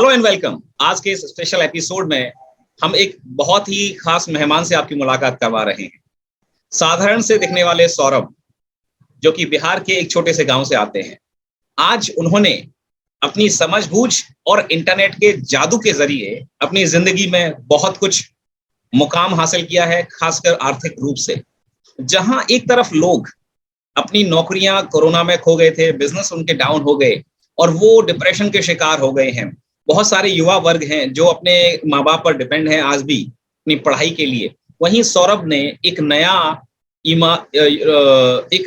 Hello and welcome. आज के इस स्पेशल एपिसोड में हम एक बहुत ही खास मेहमान से आपकी मुलाकात करवा रहे हैं। साधारण से दिखने वाले सौरभ, जो कि बिहार के एक छोटे से गांव से आते हैं, आज उन्होंने अपनी समझबूझ और इंटरनेट के जादू के जरिए अपनी जिंदगी में बहुत कुछ मुकाम हासिल किया है, खासकर आर्थिक रूप से। जहां एक तरफ लोग अपनी नौकरियां कोरोना में खो गए थे, बिजनेस उनके डाउन हो गए और वो डिप्रेशन के शिकार हो गए हैं। बहुत सारे युवा वर्ग हैं जो अपने माँ बाप पर डिपेंड हैं आज भी अपनी पढ़ाई के लिए। वहीं सौरभ ने एक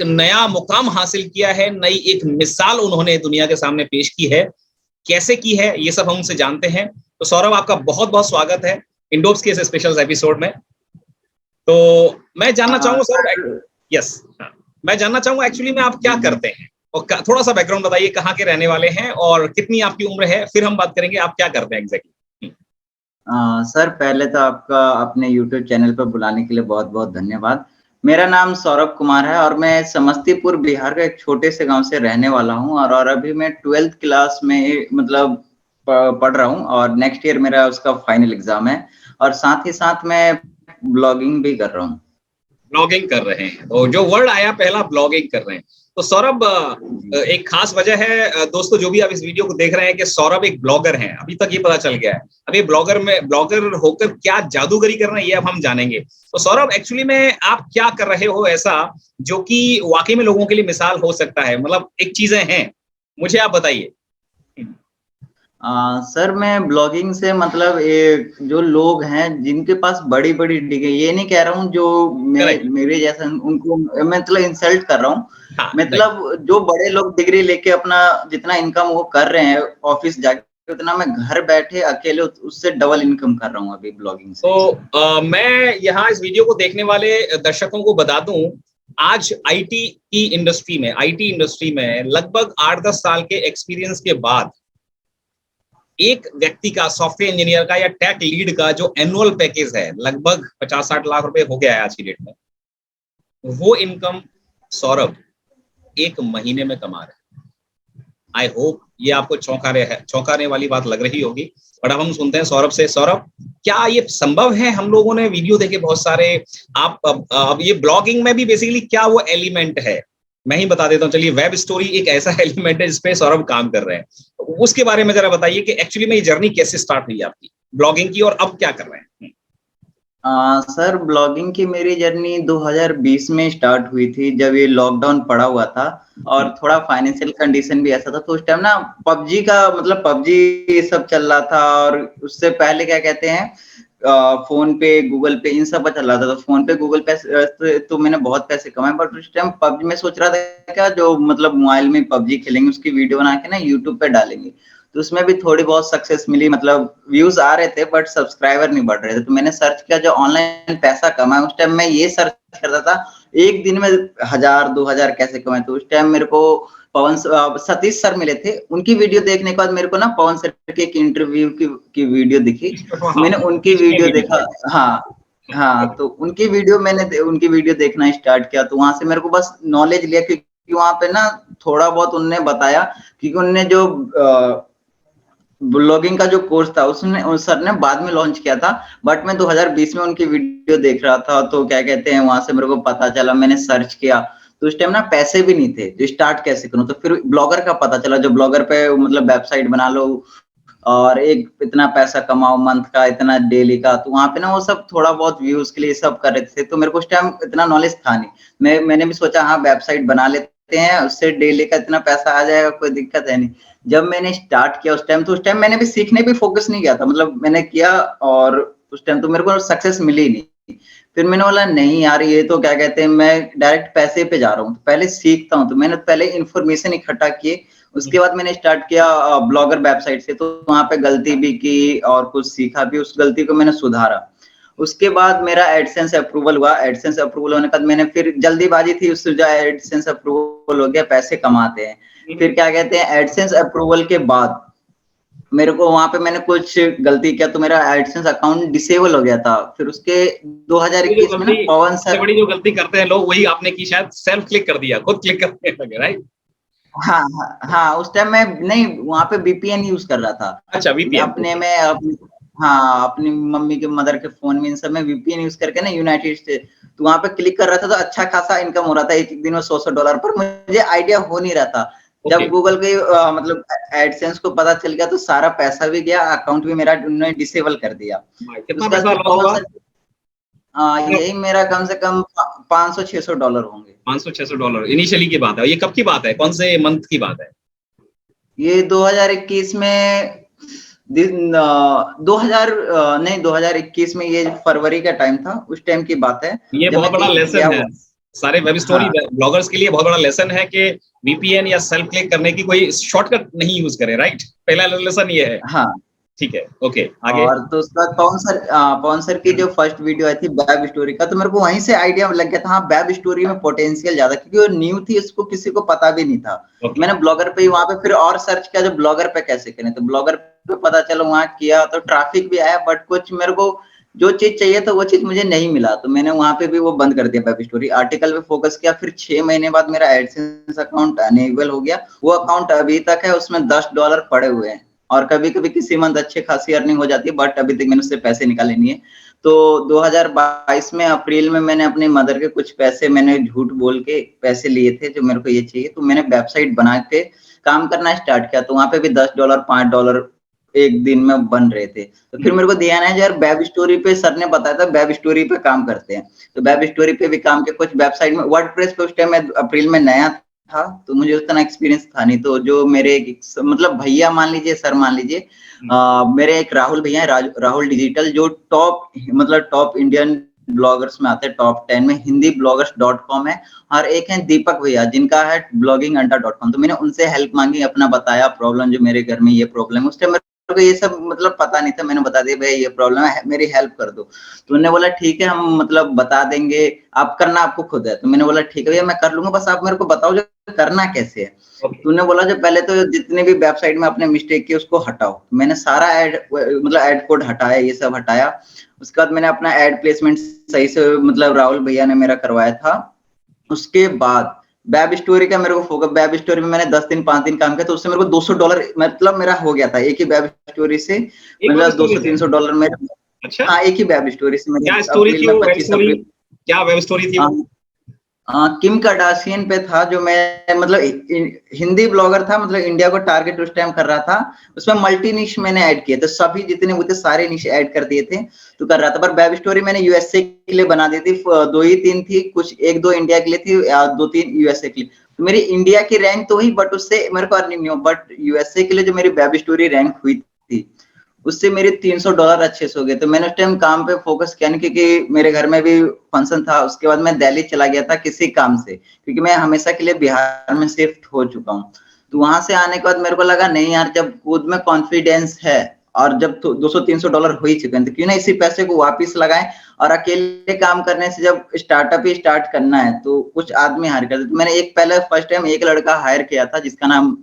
नया मुकाम हासिल किया है, नई एक मिसाल उन्होंने दुनिया के सामने पेश की है। कैसे की है ये सब हम उनसे जानते हैं। तो सौरभ, आपका बहुत बहुत स्वागत है इंडोप्स के इस स्पेशल एपिसोड में। तो मैं जानना चाहूंगा सौरभ, यस, मैं जानना चाहूंगा एक्चुअली में आप क्या करते हैं और थोड़ा सा बैकग्राउंड बताइए, कहाँ के रहने वाले हैं और कितनी आपकी उम्र है, फिर हम बात करेंगे आप क्या करते हैं एग्जैक्टली। सर, पहले तो आपका अपने YouTube चैनल पर बुलाने के लिए बहुत बहुत धन्यवाद। मेरा नाम सौरभ कुमार है और मैं समस्तीपुर बिहार का एक छोटे से गांव से रहने वाला हूं और अभी मैं 12th क्लास में मतलब पढ़ रहा हूं और नेक्स्ट ईयर मेरा उसका फाइनल एग्जाम है और साथ ही साथ मैं ब्लॉगिंग भी कर रहा हूं। ब्लॉगिंग कर रहे हैं, तो जो वर्ड आया पहला, ब्लॉगिंग कर रहे हैं। तो सौरभ, एक खास वजह है दोस्तों, जो भी आप इस वीडियो को देख रहे हैं, कि सौरभ एक ब्लॉगर हैं। अभी तक ये पता चल गया है। अब ये ब्लॉगर होकर क्या जादूगरी कर रहे हैं ये अब हम जानेंगे। तो सौरभ, एक्चुअली में आप क्या कर रहे हो ऐसा जो कि वाकई में लोगों के लिए मिसाल हो सकता है? मतलब एक चीजें हैं, मुझे आप बताइए। सर, मैं ब्लॉगिंग से मतलब जो लोग हैं जिनके पास बड़ी बड़ी डिग्री, ये नहीं कह रहा हूँ जो मेरे जैसा उनको मैं मतलब इंसल्ट कर रहा हूँ। हाँ, मतलब जो बड़े लोग डिग्री लेके अपना जितना इनकम वो कर रहे हैं ऑफिस जाके, उतना मैं घर बैठे अकेले उससे डबल इनकम कर रहा हूँ अभी ब्लॉगिंग से। तो मैं यहाँ इस वीडियो को देखने वाले दर्शकों को बता दूं, आज आईटी इंडस्ट्री में लगभग 8-10 साल के एक्सपीरियंस के बाद एक व्यक्ति का, सॉफ्टवेयर इंजीनियर का या टेक लीड का, जो एनुअल पैकेज है लगभग 50-60 लाख रुपए हो गया है आज की डेट में, वो इनकम सौरभ एक महीने में कमा रहे हैं। आई होप ये आपको चौंकाने वाली बात लग रही होगी। और अब हम सुनते हैं सौरभ से। सौरभ, क्या ये संभव है? हम लोगों ने वीडियो देखे बहुत सारे। आप अब ये ब्लॉगिंग में भी बेसिकली क्या वो एलिमेंट है, मैं ही बता देता हूँ। चलिए, वेब स्टोरी एक ऐसा एलिमेंट है जिसपे सौरभ काम कर रहे हैं, तो उसके बारे में जरा बताइए कि एक्चुअली में ये जर्नी कैसे स्टार्ट हुई आपकी ब्लॉगिंग की और अब क्या कर रहे हैं। सर, ब्लॉगिंग की मेरी जर्नी 2020 में स्टार्ट हुई थी, जब ये लॉकडाउन पड़ा हुआ था और थोड़ा फाइनेंशियल कंडीशन भी ऐसा था। तो उस टाइम ना पबजी का मतलब पबजी सब चल रहा था और उससे पहले क्या कहते हैं, फोन पे गूगल पे इन सब पर चल रहा था। तो फोन पे गूगल पे तो मैंने बहुत पैसे कमाए, बट उस टाइम पबजी में सोच रहा था क्या जो मतलब मोबाइल में पबजी खेलेंगे उसकी वीडियो बना के ना यूट्यूब पे डालेंगे। तो उसमें भी थोड़ी बहुत सक्सेस मिली, मतलब व्यूज आ रहे थे बट सब्सक्राइबर नहीं बढ़ रहे थे। तो मैंने सर्च किया जो ऑनलाइन पैसा कमाए। उस टाइम मैं ये सर्च करता था एक दिन में 1000-2000 कैसे कमाए। तो उस टाइम मेरे को सतीश सर मिले थे। उनकी वीडियो देखने के बाद मेरे को ना पवन सर के एक इंटरव्यू की वीडियो दिखी। मैंने उनकी वीडियो देखा। हाँ, तो उनकी वीडियो देखना स्टार्ट किया। तो वहां से मेरे को बस नॉलेज लिया, क्योंकि वहां पे ना थोड़ा बहुत उनने बताया, क्योंकि उनने जो ब्लॉगिंग का जो कोर्स था उसने उस सर ने बाद में लॉन्च किया था। बट मैं 2020 में उनकी वीडियो देख रहा था, तो क्या कहते हैं वहां से मेरे को पता चला। मैंने सर्च किया तो उस टाइम ना पैसे भी नहीं थे, तो स्टार्ट कैसे करूं। तो फिर ब्लॉगर का पता चला, जो ब्लॉगर पे मतलब वेबसाइट बना लो और एक इतना पैसा कमाओ मंथ का, इतना डेली का। तो वहां पे ना वो सब थोड़ा बहुत व्यूज के लिए सब कर रहे थे। तो मेरे को उस टाइम इतना नॉलेज था नहीं। मैंने भी सोचा हाँ वेबसाइट बना लेते हैं, उससे डेली का इतना पैसा आ जाएगा, कोई दिक्कत है नहीं। जब मैंने स्टार्ट किया उस टाइम मैंने भी सीखने पे फोकस नहीं किया था। मतलब मैंने किया और उस टाइम तो मेरे को सक्सेस मिली नहीं। फिर मैंने बोला नहीं यार, ये तो क्या कहते हैं मैं डायरेक्ट पैसे पे जा रहा हूँ, तो पहले सीखता हूँ। तो मैंने पहले इन्फॉर्मेशन इकट्ठा किए, उसके बाद मैंने स्टार्ट किया ब्लॉगर वेबसाइट से। तो वहां पे गलती भी की और कुछ सीखा भी, उस गलती को मैंने सुधारा। उसके बाद मेरा एडसेंस अप्रूवल हुआ। एडसेंस अप्रूवल होने के बाद मैंने फिर जल्दीबाजी थी, उससे जो एडसेंस अप्रूवल हो गया, पैसे कमाते हैं। फिर क्या कहते हैं एडसेंस अप्रूवल के बाद मेरे को वहां पे मैंने कुछ गलती किया, तो मेरा एडसेंस अकाउंट डिसेबल हो गया था। फिर उसके 2021 में ना पवन सर, बड़ी जो गलती करते हैं लोग, वही आपने की, शायद सेल्फ क्लिक कर दिया, खुद क्लिक करने लगे, राइट? हाँ हाँ हाँ, उस टाइम मैं नहीं वहाँ पे VPN यूज कर रहा था अच्छा, वीपीएन। अपने में हाँ अपनी मम्मी के मदर के फोन में इन सब में VPN यूज करके ना यूनाइटेड स्टेट, तो वहाँ पे क्लिक कर रहा था तो अच्छा खासा इनकम हो रहा था एक एक दिन में $100 पर मुझे आइडिया हो नहीं रहा था। ओके। जब गूगल के मतलब एडसेंस को पता चल गया तो सारा पैसा भी गया, अकाउंट भी मेरा उन्होंने डिसेबल कर दिया। कितना उसके बाद पैसा फिर लॉस कौन हुआ? सा यही मेरा कम से कम $500-600 होंगे। $500-600 इनिशियली की बात है, ये कब की बात है, कौन से मंथ की बात है? ये 2021 में 2000 नहीं 2021 में, ये फरवरी का टाइम था, उस टाइम की बात है ये जब बहुत मैं बड़ा कहीं गया लेसन है, हुआ। सारे वेब स्टोरी हाँ ब्लॉगर्स के लिए बहुत बड़ा लेसन है कि वीपीएन या सेल्फ क्लिक करने की कोई शॉर्टकट नहीं यूज करें, राइट? पहला लेसन ये है। हाँ। ठीक है, ओके, आगे। और तो उसके बाद पवन सर की जो फर्स्ट वीडियो आई थी वेब स्टोरी का, तो मेरे को वहीं से आइडिया लग गया था हाँ वेब स्टोरी में पोटेंशियल ज्यादा, क्योंकि वो न्यू थी, इसको किसी को पता भी नहीं था। ओके। मैंने ब्लॉगर पे ही वहां पे फिर और सर्च किया जो ब्लॉगर पे कैसे करें, तो ब्लॉगर पे पता चला, वहां किया तो ट्रैफिक भी आया, बट कुछ मेरे को जो चीज चाहिए था वो चीज मुझे नहीं मिला, तो मैंने वहां पे भी वो बंद कर दिया वेब स्टोरी, आर्टिकल पे फोकस किया। फिर 6 महीने बाद मेरा एडसेंस अकाउंट अनेबल हो गया, वो अकाउंट अभी तक है, उसमें $10 पड़े हुए हैं, और कभी-कभी किसी मंथ अच्छी खासी अर्निंग हो जाती है, बट अभी तक मैंने उससे पैसे निकाले नहीं है। तो 2022 में अप्रैल में मैंने अपने मदर के कुछ पैसे मैंने झूठ बोल के पैसे लिए थे जो मेरे को ये चाहिए, तो मैंने वेबसाइट बना के काम करना स्टार्ट किया, तो वहाँ पे भी $10 $5 एक दिन में बन रहे थे। तो फिर मेरे को ध्यान आया यार वेब स्टोरी पे सर ने बताया था वेब स्टोरी पे काम करते हैं, तो वेब स्टोरी पे भी काम किया, कुछ वेबसाइट में वर्डप्रेस पे उस टाइम मैं अप्रैल में नया था, तो मुझे उतना एक्सपीरियंस था नहीं, तो जो मेरे मतलब भैया मान लीजिए, सर मान लीजिए, मेरे एक राहुल भैया हैं, राहुल डिजिटल, जो टॉप मतलब टॉप इंडियन ब्लॉगर्स में आते हैं, टॉप 10 में हिंदी bloggers.com है, और एक है दीपक भैया जिनका है blogginganta.com, तो मैंने उनसे हेल्प मांगी, अपना बताया प्रॉब्लम, जो मेरे घर में ये प्रॉब्लम है, उस टाइम मेरे को ये सब मतलब पता नहीं था, मैंने बता दिया भैया ये प्रॉब्लम है, मेरी हेल्प कर दो, तो उन्होंने बोला ठीक है हम मतलब बता देंगे, आप करना आपको खुद है, तो मैंने बोला ठीक है भैया मैं कर लूंगा, बस आप मेरे को बताओ जो करना कैसे है। तूने बोला जो पहले तो जितने भी वेबसाइट में आपने मिस्टेक की उसको हटाओ, मैंने सारा ऐड मतलब ऐड कोड हटाया, ये सब हटाया, उसके बाद मैंने अपना ऐड प्लेसमेंट सही से मतलब राहुल भैया ने मेरा करवाया था। उसके बाद वेब स्टोरी का मेरे को फोकस, वेब स्टोरी में मैंने 10 दिन 5 दिन काम किया, तो उससे मेरे को $200 मतलब मेरा हो गया था एक ही वेब स्टोरी से, एक वेब मतलब स्टोरी से? 200-300 मेरे। अच्छा, हाँ एक ही वेब स्टोरी से मेरे क्या स्टोरी अप्रैल थी में वो वेब 25 स्टोरी? अप्रैल क्या वेब स्टोरी थी वो? किम कार्दाशियन पे था, जो मैं मतलब हिंदी ब्लॉगर था, मतलब इंडिया को टारगेट उस टाइम कर रहा था, उसमें मल्टी निश मैंने ऐड किए थे, सभी जितने वो थे सारे निश ऐड कर दिए थे, तो कर रहा था, पर वेब स्टोरी मैंने यूएसए के लिए बना दी थी, 2 ही 3 थी, कुछ 1-2 इंडिया के लिए थी, 2-3 यूएसए के लिए, तो मेरी इंडिया की रैंक तो हुई, बट उससे मेरे को अर्निंग नहीं हो, बट यूएसए के लिए जो मेरी वेब स्टोरी रैंक हुई थी उससे मेरे $300 अच्छे से हो गए, तो मैंने उस टाइम काम पे फोकस किया नहीं, क्योंकि मेरे घर में भी फंक्शन था, उसके बाद मैं दिल्ली चला गया था किसी काम से, क्योंकि मैं हमेशा के लिए बिहार में शिफ्ट हो चुका हूँ, तो वहां से आने के बाद मेरे को लगा नहीं यार, जब खुद में कॉन्फिडेंस है और जब तो $200-300 हो ही चुके हैं, तो क्यों ना इसी पैसे को वापिस लगाएं, और अकेले काम करने से जब स्टार्टअप ही स्टार्ट करना है तो कुछ आदमी हायर करते, तो मैंने एक पहले फर्स्ट टाइम एक लड़का हायर किया था जिसका नाम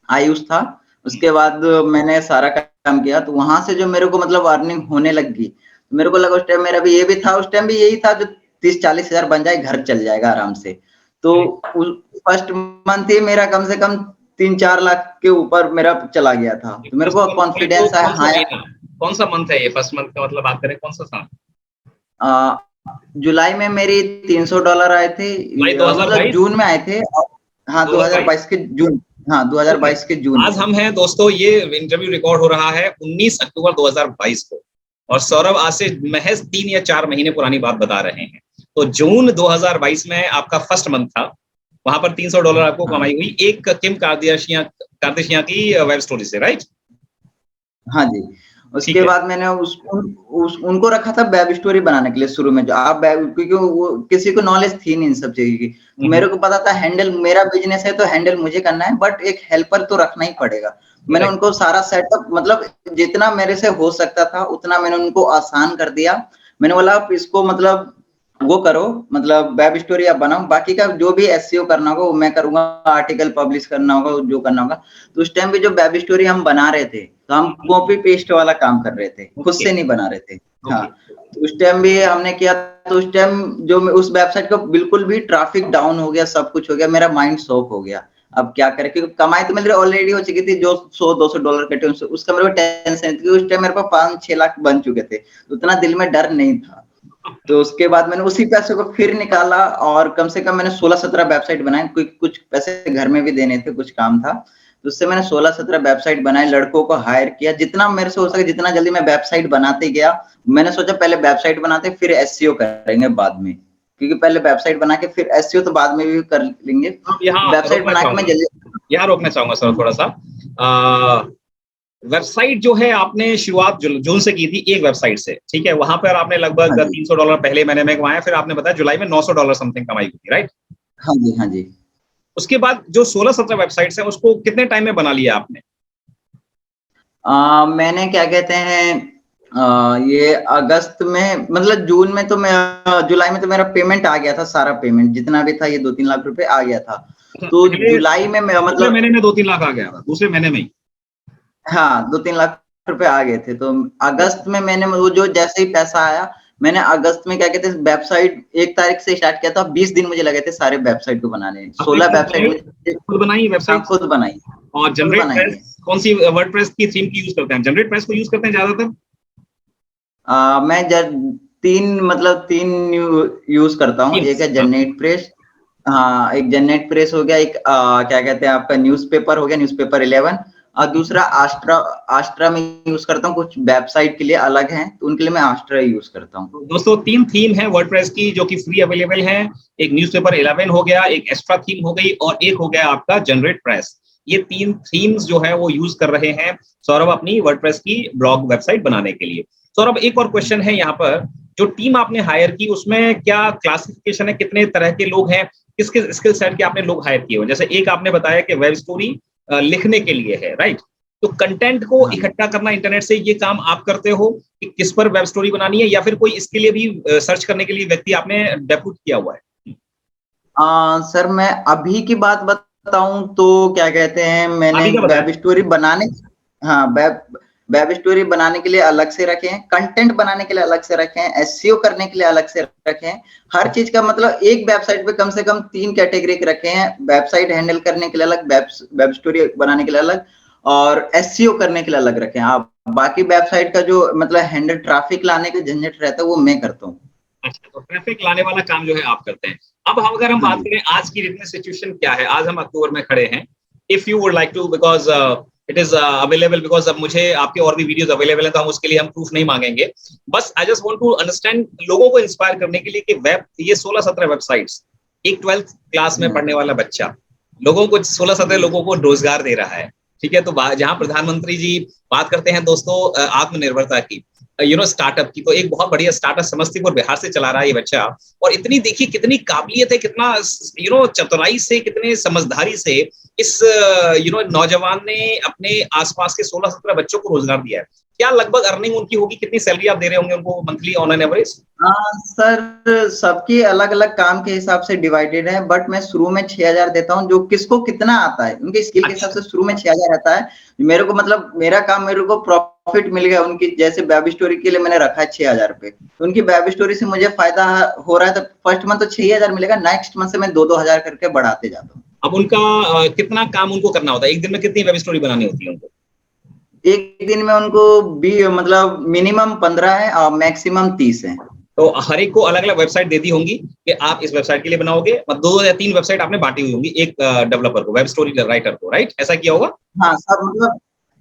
आयुष था, उसके बाद मैंने सारा काम किया, तो वहां से जो मेरे को मतलब अर्निंग होने लगी, तो मेरे को लगा उस टाइम मेरा भी ये भी था, उस टाइम भी यही था जो 30-40 हजार बन जाए घर चल जाएगा आराम से, तो फर्स्ट मंथ ही मेरा कम से कम 3-4 लाख के ऊपर मेरा चला गया था, तो मेरे फर्स्ट को मंथ है तो कॉन्फिडेंस आया कौन सा हाँ। महीना, कौन सा मंथ है ये? फर्स्ट मंथ का मतलब बात करें कौन सा साल? जुलाई में मेरी $300 आए थे, जुलाई मतलब 2022? जून में आए थे, हाँ 2022? 2022 के जून, हाँ ओके। 2022 के जून आज में। हम हैं दोस्तों, ये इंटरव्यू रिकॉर्ड हो रहा है 19 अक्टूबर 2022 को, और सौरभ आज से महज 3 या 4 महीने पुरानी बात बता रहे हैं, तो जून 2022 में आपका फर्स्ट मंथ था, वहां पर $300 आपको हाँ कमाई हुई एक किम कार्दाशियां की वेब स्टोरी से, राइट? हाँ जी। ठीक उसके है। बाद मैंने उनको रखा था वेब स्टोरी बनाने के लिए शुरू में, जो आप क्योंकि वो किसी को नॉलेज थी नहीं इन सब चीज़ की। तो मेरे को पता था हैंडल मेरा बिज़नेस है तो हैंडल मुझे करना है, बट एक हेल्पर तो रखना ही पड़ेगा। मैंने करेक्ट। उनको सारा सेटअप मतलब जितना मेरे से हो सकता था उतना मैंने उनको आसान कर दिया। मैंने बोला आप इसको मतलब वो करो, मतलब वेब स्टोरी आप बनाओ, बाकी का जो भी एसईओ करना होगा वो मैं करूँगा, आर्टिकल पब्लिश करना होगा, जो करना होगा। तो उस टाइम पे जो वेब स्टोरी हम बना रहे थे, तो हम कॉपी पेस्ट वाला काम कर रहे थे, खुद ओके। से नहीं बना रहे थे। हाँ, ओके। तो उस टाइम भी हमने किया, तो उस टाइम जो उस वेबसाइट का बिल्कुल भी ट्रैफिक डाउन हो गया, सब कुछ हो गया, मेरा माइंड शॉक हो गया। अब क्या करें, क्योंकि कमाई तो मेरी ऑलरेडी हो चुकी थी, जो $100-200 कटे उसका मेरे को टेंशन नहीं थी। उस टाइम मेरे पास 5-6 लाख बन चुके थे, उतना दिल में डर नहीं था। तो उसके बाद मैंने उसी पैसे को फिर निकाला और कम से कम मैंने 16-17 वेबसाइट बनाए। कुछ पैसे घर में भी देने थे, कुछ काम था, तो उससे मैंने 16-17 वेबसाइट बनाए, लड़कों को हायर किया, जितना मेरे से हो सके जितना जल्दी मैं वेबसाइट बनाते गया। मैंने सोचा पहले वेबसाइट बनाते फिर एसईओ करेंगे बाद में, क्योंकि पहले वेबसाइट बना के फिर एसईओ तो बाद में भी कर लेंगे। वेबसाइट बना के मैं जल्दी यहाँ रोकना चाहूंगा सर थोड़ा सा। वेबसाइट जो है आपने शुरुआत जून से की थी एक वेबसाइट से, ठीक है, वहां पर आपने लगभग $300 पहले महीने में कमाया, फिर आपने बताया जुलाई में $900 समथिंग कमाई हुई, राइट? हाँ जी, हाँ जी। उसके बाद जो 16-17 वेबसाइट्स है उसको कितने टाइम में बना लिया आपने? मैंने क्या कहते हैं ये अगस्त में, मतलब जून में तो मैं, जुलाई में तो मेरा पेमेंट आ गया था, सारा पेमेंट जितना भी था, ये 2-3 लाख रुपए आ गया था। तो जुलाई में मैं मतलब महीने में 2-3 लाख आ गया था, दूसरे महीने में ही? हाँ, 2-3 लाख रुपए आ गए थे। तो अगस्त में मैंने वो जो जैसे ही पैसा आया, मैंने अगस्त में क्या कहते हैं वेबसाइट 1 तारीख से स्टार्ट किया था, 20 दिन मुझे लगे थे सारे वेबसाइट को बनाने। 16 वेबसाइट खुद बनाई वेबसाइट? खुद बनाई। और जनरेट प्रेस कौन सी वर्डप्रेस की थीम की यूज करते हैं? जनरेट प्रेस को यूज करते हैं ज्यादातर? मैं 3 यूज करता हूँ। एक है जनरेट प्रेस, हाँ, एक जनरेट प्रेस हो गया, एक क्या कहते हैं आपका न्यूज़पेपर हो गया, न्यूज़पेपर 11, और दूसरा आस्ट्रा में यूज करता हूँ। कुछ वेबसाइट के लिए अलग है, तो उनके लिए मैं आस्ट्रा यूज करता हूँ। दोस्तों 3 थीम है वर्डप्रेस की जो कि फ्री अवेलेबल है। एक न्यूज़पेपर 11 हो गया, एक एक्स्ट्रा थीम हो गई, और एक हो गया आपका जनरेट प्रेस। ये 3 थीम्स जो है वो यूज कर रहे हैं सौरभ अपनी वर्डप्रेस की ब्लॉग वेबसाइट बनाने के लिए। सौरभ, एक और क्वेश्चन है यहाँ पर, जो टीम आपने हायर की उसमें क्या क्लासिफिकेशन है, कितने तरह के लोग हैं, किसके स्किल सेट के आपने लोग हायर किए हो? जैसे एक आपने बताया कि वेब स्टोरी लिखने के लिए है, राइट? तो कंटेंट को इकट्ठा करना इंटरनेट से, ये काम आप करते हो कि किस पर वेब स्टोरी बनानी है, या फिर कोई इसके लिए भी सर्च करने के लिए व्यक्ति आपने डेप्यूट किया हुआ है? सर मैं अभी की बात बताऊं तो क्या कहते हैं, मैंने वेब स्टोरी बनाने, हाँ, वेब स्टोरी बनाने के लिए अलग से रखे हैं, कंटेंट बनाने के लिए अलग से रखे हैं, एसईओ करने के लिए अलग से रखे हैं। हर चीज का मतलब एक वेबसाइट पे कम से कम 3 कैटेगरी रखे हैं, वेबसाइट हैंडल करने के लिए अलग, वेब स्टोरी बनाने के लिए अलग, और एसईओ करने के लिए अलग रखे हैं। आप बाकी वेबसाइट का जो मतलब हैंडल ट्रैफिक लाने का झंझट रहता है वो मैं करता हूँ। अच्छा, तो ट्रैफिक लाने वाला काम जो है आप करते हैं। अब अगर हम बात करें आज की डेट में सिचुएशन क्या है, आज हम अक्टूबर में खड़े हैं, if you would like to, because it is available, because अब मुझे आपके और भी वीडियोस अवेलेबल हैं, तो हम उसके लिए हम प्रूफ नहीं मांगेंगे। बस I just want to understand, लोगों को इंस्पायर करने के लिए कि ये 16-17 वेबसाइट्स, एक 12th क्लास में पढ़ने वाला बच्चा लोगों को 16-17 लोगों को रोजगार दे रहा है, ठीक है? तो जहां प्रधानमंत्री जी बात करते हैं दोस्तों आत्मनिर्भरता की, स्टार्टअप की, तो एक बहुत बढ़िया स्टार्टअप समस्तीपुर बिहार से चला रहा है ये बच्चा, और इतनी देखिए कितनी काबिलियत है, कितना चतुराई से, कितने समझदारी से इस नौजवान ने अपने आसपास के 16-17 बच्चों को रोजगार दिया है। क्या लगभग अर्निंग उनकी होगी, कितनी सैलरी आप दे रहे होंगे उनको monthly on an average? Sir सबकी अलग अलग काम के हिसाब से डिवाइडेड है, बट मैं शुरू में 6,000 देता हूँ, जो किसको कितना आता है उनके स्किल के हिसाब से शुरू में 6,000 आता है। मेरे को मतलब मेरा काम, मेरे को प्रॉफिट मिल गया उनकी, जैसे वेब स्टोरी के लिए मैंने रखा है 6,000 रुपए, तो उनकी वेब स्टोरी से मुझे फायदा हो रहा है, तो फर्स्ट मंथ तो 6,000 मिलेगा, नेक्स्ट मंथ से मैं 2-2 हजार करके बढ़ाते जाता हूँ। अब उनका कितना काम उनको करना होता है, एक दिन में कितनी वेब स्टोरी बनानी होती है उनको? एक दिन में उनको भी मतलब मिनिमम 15 है और मैक्सिमम 30 है। तो हर एक को अलग अलग वेबसाइट दे दी होंगी कि आप इस वेबसाइट के लिए बनाओगे, 2 या 3 वेबसाइट आपने बांटी हुई होंगी एक डेवलपर को, वेब स्टोरी राइटर को, राइट? ऐसा किया होगा? हाँ, सब मतलब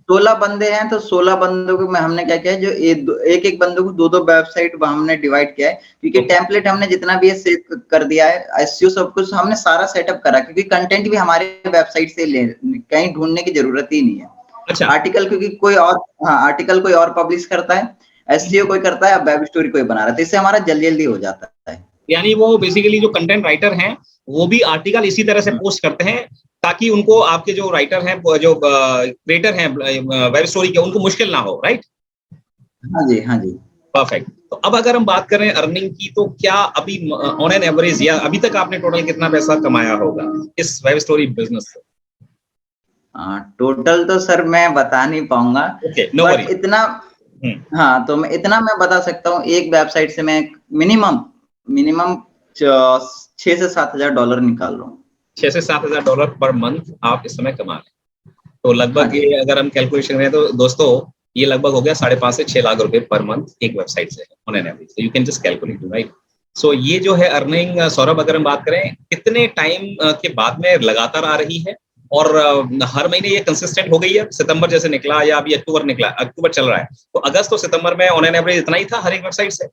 16 बंदे हैं, तो 16 बंदों को मैं, हमने क्या किया है, जो एक एक बंदे को 2-2 वेबसाइट हमने डिवाइड किया है, क्योंकि टेम्पलेट हमने जितना भी सेव कर दिया है, एसईओ सब कुछ हमने सारा सेटअप करा, क्योंकि कंटेंट भी हमारे वेबसाइट से कहीं ढूंढने की जरूरत ही नहीं है। अच्छा। आर्टिकल क्योंकि कोई और, हाँ, आर्टिकल कोई और पब्लिश करता है, एसईओ कोई करता है, वेब स्टोरी कोई बना रहा है, तो इससे हमारा जल्दी जल्दी हो जाता है। यानी वो बेसिकली जो कंटेंट राइटर हैं वो भी आर्टिकल इसी तरह से पोस्ट करते हैं ताकि उनको, आपके जो राइटर हैं, जो क्रिएटर हैं वेब स्टोरी के, उनको मुश्किल ना हो, राइट? हाँ जी, हाँ जी। परफेक्ट। तो अब अगर हम बात करें अर्निंग की, तो क्या अभी ऑन एन एवरेज या अभी तक आपने टोटल कितना पैसा कमाया होगा इस वेब स्टोरी बिजनेस से? टोटल तो सर मैं बता नहीं पाऊंगा, बट इतना, हाँ, तो मैं इतना मैं बता सकता हूँ, एक वेबसाइट से मैं मिनिमम $6,000 से $7,000 निकाल रहा हूँ। 6 से 7 हजार डॉलर पर मंथ आप इस समय कमा लें। तो लगभग हाँ जी। ये अगर हम कैलकुलेशन करें तो दोस्तों ये लगभग हो गया 5.5 से 6 लाख रुपए पर मंथ एक वेबसाइट से on an average. You can just calculate, right? So ये जो है अर्निंग, सौरभ अगर हम बात करें कितने टाइम के बाद में लगातार आ रही है, और हर महीने ये कंसिस्टेंट हो गई है? सितंबर जैसे निकला या अभी अक्टूबर निकला, अक्टूबर चल रहा है, तो अगस्त और सितंबर में ऑन एन एवरेज इतना ही था हर एक वेबसाइट से?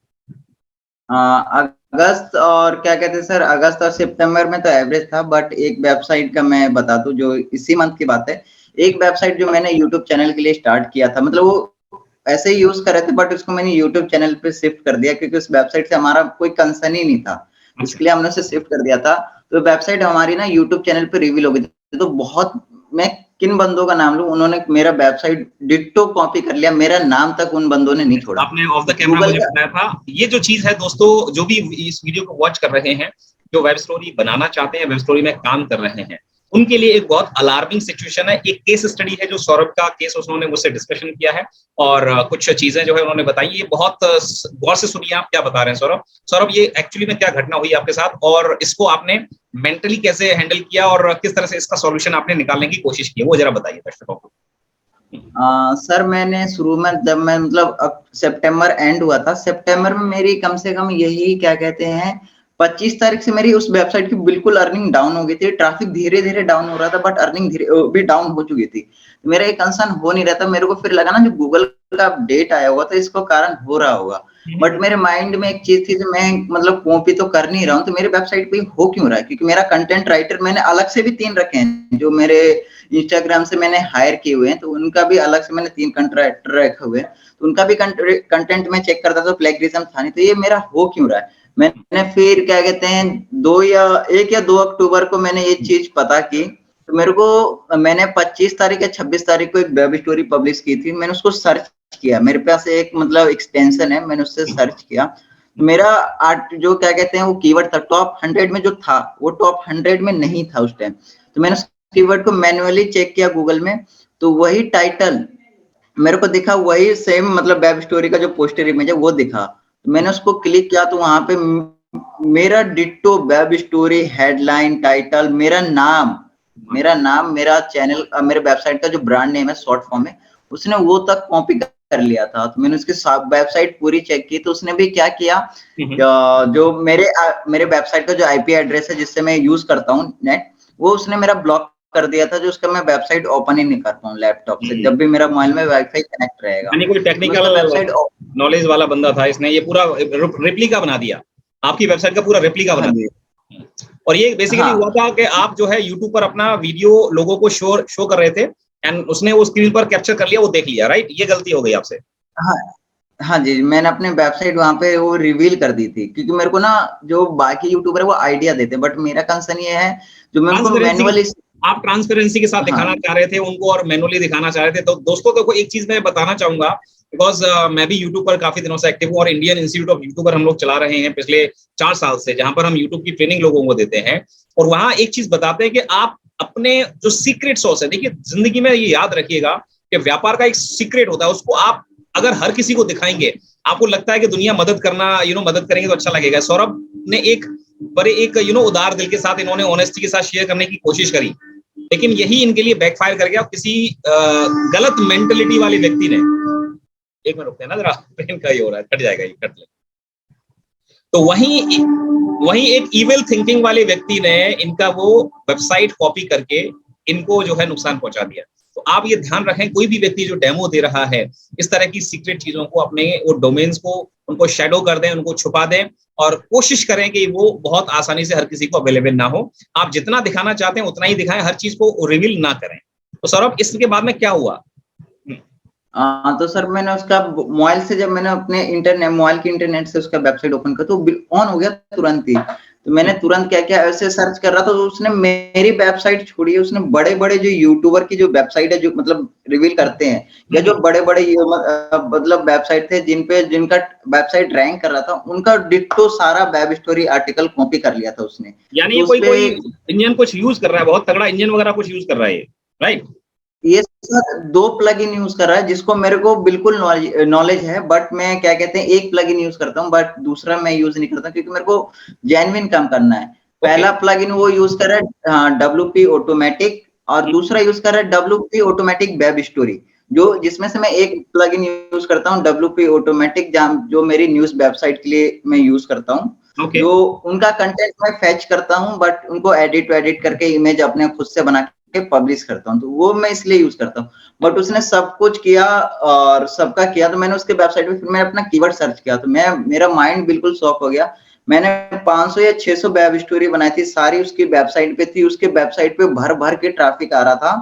अगस्त और क्या कहते हैं सर, अगस्त और सितंबर में तो एवरेज था, बट एक वेबसाइट का मैं बता दूं जो इसी मंथ की बात है। एक वेबसाइट जो मैंने यूट्यूब चैनल के लिए स्टार्ट किया था, मतलब वो ऐसे ही यूज कर रहे थे, बट उसको मैंने यूट्यूब चैनल पे शिफ्ट कर दिया क्योंकि उस वेबसाइट से हमारा कोई कंसर्न ही नहीं था। अच्छा। इसके लिए हमने उसे शिफ्ट कर दिया था। तो वेबसाइट हमारी ना यूट्यूब चैनल पे रिवील हो गई थी। तो बहुत, मैं किन बंदों का नाम लूं, उन्होंने मेरा वेबसाइट डिट्टो कॉपी कर लिया, मेरा नाम तक उन बंदों ने नहीं छोड़ा। आपने ऑफ द कैमरा गूगल मुझे का बताया था। ये जो चीज है दोस्तों, जो भी इस वीडियो को वॉच कर रहे हैं, जो वेब स्टोरी बनाना चाहते हैं, वेब स्टोरी में काम कर रहे हैं, उनके लिए एक बहुत अलार्मिंग सिचुएशन है। एक केस स्टडी है जो सौरभ का केस, उन्होंने मुझसे डिस्कशन किया है और कुछ चीजें जो है उन्होंने बताई। ये बहुत गौर से सुनिए आप क्या बता रहे हैं सौरभ। सौरभ, ये एक्चुअली में क्या घटना हुई आपके साथ और इसको आपने मेंटली कैसे हैंडल किया और किस तरह से इसका सॉल्यूशन आपने निकालने की कोशिश की, वो जरा बताइए दर्शकों को। सर मैंने शुरू में जब मैं मतलब अब सितंबर एंड हुआ था, सितंबर में मेरी कम से कम यही क्या कहते हैं 25 तारीख से मेरी उस वेबसाइट की बिल्कुल अर्निंग डाउन हो गई थी। ट्रैफिक धीरे-धीरे डाउन हो रहा था, बट अर्निंग धीरे भी डाउन हो चुकी थी। मेरा ये कंसर्न हो नहीं रहा था। मेरे को फिर लगा ना जो गूगल का अपडेट आया हुआ था इसको कारण हो रहा होगा। बट मेरे माइंड में एक चीज़ थी जो मैं मतलब कॉपी तो कर नहीं रहा हूँ, तो मेरे वेबसाइट पे हो क्यों रहा है? क्योंकि मेरा कंटेंट राइटर मैंने अलग से भी 3 रखे हैं, जो मेरे इंस्टाग्राम से मैंने हायर किए हुए हैं, तो उनका भी अलग से मैंने 3 कंट्रैक्टर रखे हुए हैं। तो उनका भी कंटेंट मैं चेक करता था, तो प्लेगरिज्म था नहीं। तो ये मेरा हो क्यों रहा है? मैंने फिर क्या कहते हैं 1 या 2 अक्टूबर को मैंने ये चीज़ पता की। तो मेरे को मैंने 25 तारीख या 26 तारीख को एक वेब स्टोरी पब्लिश की थी। मैंने उसको सर्च किया। मेरे पास एक मतलब एक्सटेंशन है, मैंने उससे सर्च किया। मेरा जो क्या कहते हैं वो कीवर्ड था टॉप 100 में जो था, वो टॉप 100 में नहीं था उस टाइम। तो मैंने कीवर्ड को मैन्युअली चेक किया गूगल में, तो वही टाइटल मेरे को दिखा, वही सेम मतलब वेब स्टोरी का जो पोस्टर इमेज है वो दिखा। तो मैंने उसको क्लिक किया तो वहां पे मेरा ditto web story, headline, title, मेरा नाम, मेरा चैनल, मेरे वेबसाइट का जो ब्रांड नेम है शॉर्ट फॉर्म में, उसने वो तक कॉपी कर लिया था। तो मैंने उसकी वेबसाइट पूरी चेक की, तो उसने भी क्या किया, जो मेरे वेबसाइट का जो आईपी एड्रेस है जिससे मैं यूज करता हूँ नेट, वो उसने मेरा ब्लॉक कर दिया था, जो उसका मैं वेबसाइट ओपन ही नहीं कर पाऊँ लैपटॉप से, जब भी मेरा मोबाइल में वाईफाई कनेक्ट रहेगा। यानी कोई तो मैं टेक्निकल उसका वेबसाइट नॉलेज वाला बंदा था, इसने ये पूरा रेप्लिका बना दिया, आपकी वेबसाइट का पूरा रेप्लिका हाँ बना जी। दिया। और ये बेसिकली हुआ हाँ, था कि आप जो है यूट्यूब पर अपना वीडियो लोगों को शो कर रहे थे एंड उसने वो स्क्रीन पर कैप्चर कर लिया, वो देख लिया, राइट? ये गलती हो गई आपसे। हाँ, हाँ जी, मैंने अपने वेबसाइट वहाँ पे वो रिवील कर दी थी, क्योंकि मेरे को ना जो बाकी यूट्यूबर है वो आइडिया देते, बट मेरा कंसर्न ये है जो मैं उनको ट्रांसपेरेंसी, मैन्युअली आप ट्रांसपेरेंसी के साथ दिखाना हाँ, चाह रहे थे उनको और मैनुअली दिखाना चाह रहे थे। तो दोस्तों देखो एक चीज मैं बताना चाहूंगा, बिकॉज मैं भी यूट्यूब पर काफी दिनों से एक्टिव हूँ और इंडियन इंस्टीट्यूट ऑफ यूट्यूबर हम लोग चला रहे हैं पिछले 4 साल से, जहां पर हम यूट्यूब की ट्रेनिंग लोगों को देते हैं। और वहां एक चीज बताते हैं कि आप अपने जो सीक्रेट सोर्स है, देखिए जिंदगी में ये याद रखिएगा कि व्यापार का एक सीक्रेट होता है, उसको आप अगर हर किसी को दिखाएंगे, आपको लगता है कि दुनिया मदद करना मदद करेंगे तो अच्छा लगेगा। सौरभ ने एक बड़े एक उदार दिल के साथ इन्होंने ऑनेस्टी के साथ शेयर करने की कोशिश करी, लेकिन यही इनके लिए बैकफायर कर गया। किसी गलत मेंटेलिटी वाले व्यक्ति ने, एक मिनट रुकते हैं ना जरा, पेन का ही हो रहा है, कट जाएगा ये, कट ले। तो वहीं एक इविल थिंकिंग वाले व्यक्ति ने इनका वो वेबसाइट कॉपी करके इनको जो है नुकसान पहुंचा दिया। तो आप ये ध्यान रखें, कोई भी व्यक्ति जो डेमो दे रहा है इस तरह की सीक्रेट चीजों को, अपने वो डोमेन्स को उनको शैडो कर दें, उनको छुपा दें और कोशिश करें कि वो बहुत आसानी से हर किसी को अवेलेबल ना हो। आप जितना दिखाना चाहते हैं उतना ही दिखाएं, हर चीज को रिवील ना करें। तो सौरभ, इसके बाद में क्या हुआ? तो सर मैंने उसका मोबाइल से, जब मैंने अपने इंटरनेट मोबाइल की इंटरनेट से उसका वेबसाइट ओपन किया तो ऑन हो गया तुरंत ही। तो मैंने तुरंत क्या किया, ऐसे सर्च कर रहा था तो उसने मेरी वेबसाइट छोड़ी है, उसने बड़े-बड़े जो यूट्यूबर की जो वेबसाइट है, जो मतलब रिवील करते हैं, या जो बड़े-बड़े मतलब वेबसाइट थे जिनका वेबसाइट रैंक कर रहा था, उनका डिट्टो सारा वेब स्टोरी आर्टिकल कॉपी कर लिया था उसने। यानी तो ये उसपे कोई इंजन कुछ यूज कर रहा है, बहुत तगड़ा इंजन वगैरह कुछ यूज कर रहा है ये, राइट? ये सर 2 प्लगइन यूज कर रहा है, जिसको मेरे को बिल्कुल नॉलेज है, बट मैं क्या कहते हैं एक प्लगइन यूज करता हूँ, बट दूसरा मैं यूज नहीं करता, क्योंकि मेरे को जेन्युइन काम करना है। पहला प्लगइन वो यूज कर रहा है WP ऑटोमेटिक, और दूसरा यूज कर रहा है WP ऑटोमेटिक वेब स्टोरी, जो जिसमें से मैं एक प्लगइन यूज करता हूँ WP ऑटोमेटिक, जो मेरी न्यूज वेबसाइट के लिए मैं यूज करता हूँ। Okay. जो उनका कंटेंट मैं फेच करता हूँ, बट उनको एडिट करके इमेज अपने खुद से बना के पब्लिश करता हूँ, तो वो मैं इसलिए यूज करता हूँ। बट उसने सब कुछ किया और सबका किया, तो मैंने उसके वेबसाइट पे फिर मैं अपना कीवर्ड सर्च किया, तो मेरा माइंड बिल्कुल शॉक हो गया। मैंने 500 या 600 वेब स्टोरी बनाई थी, सारी उसकी वेबसाइट पे थी, उसके वेबसाइट पे भर के ट्रैफिक आ रहा था।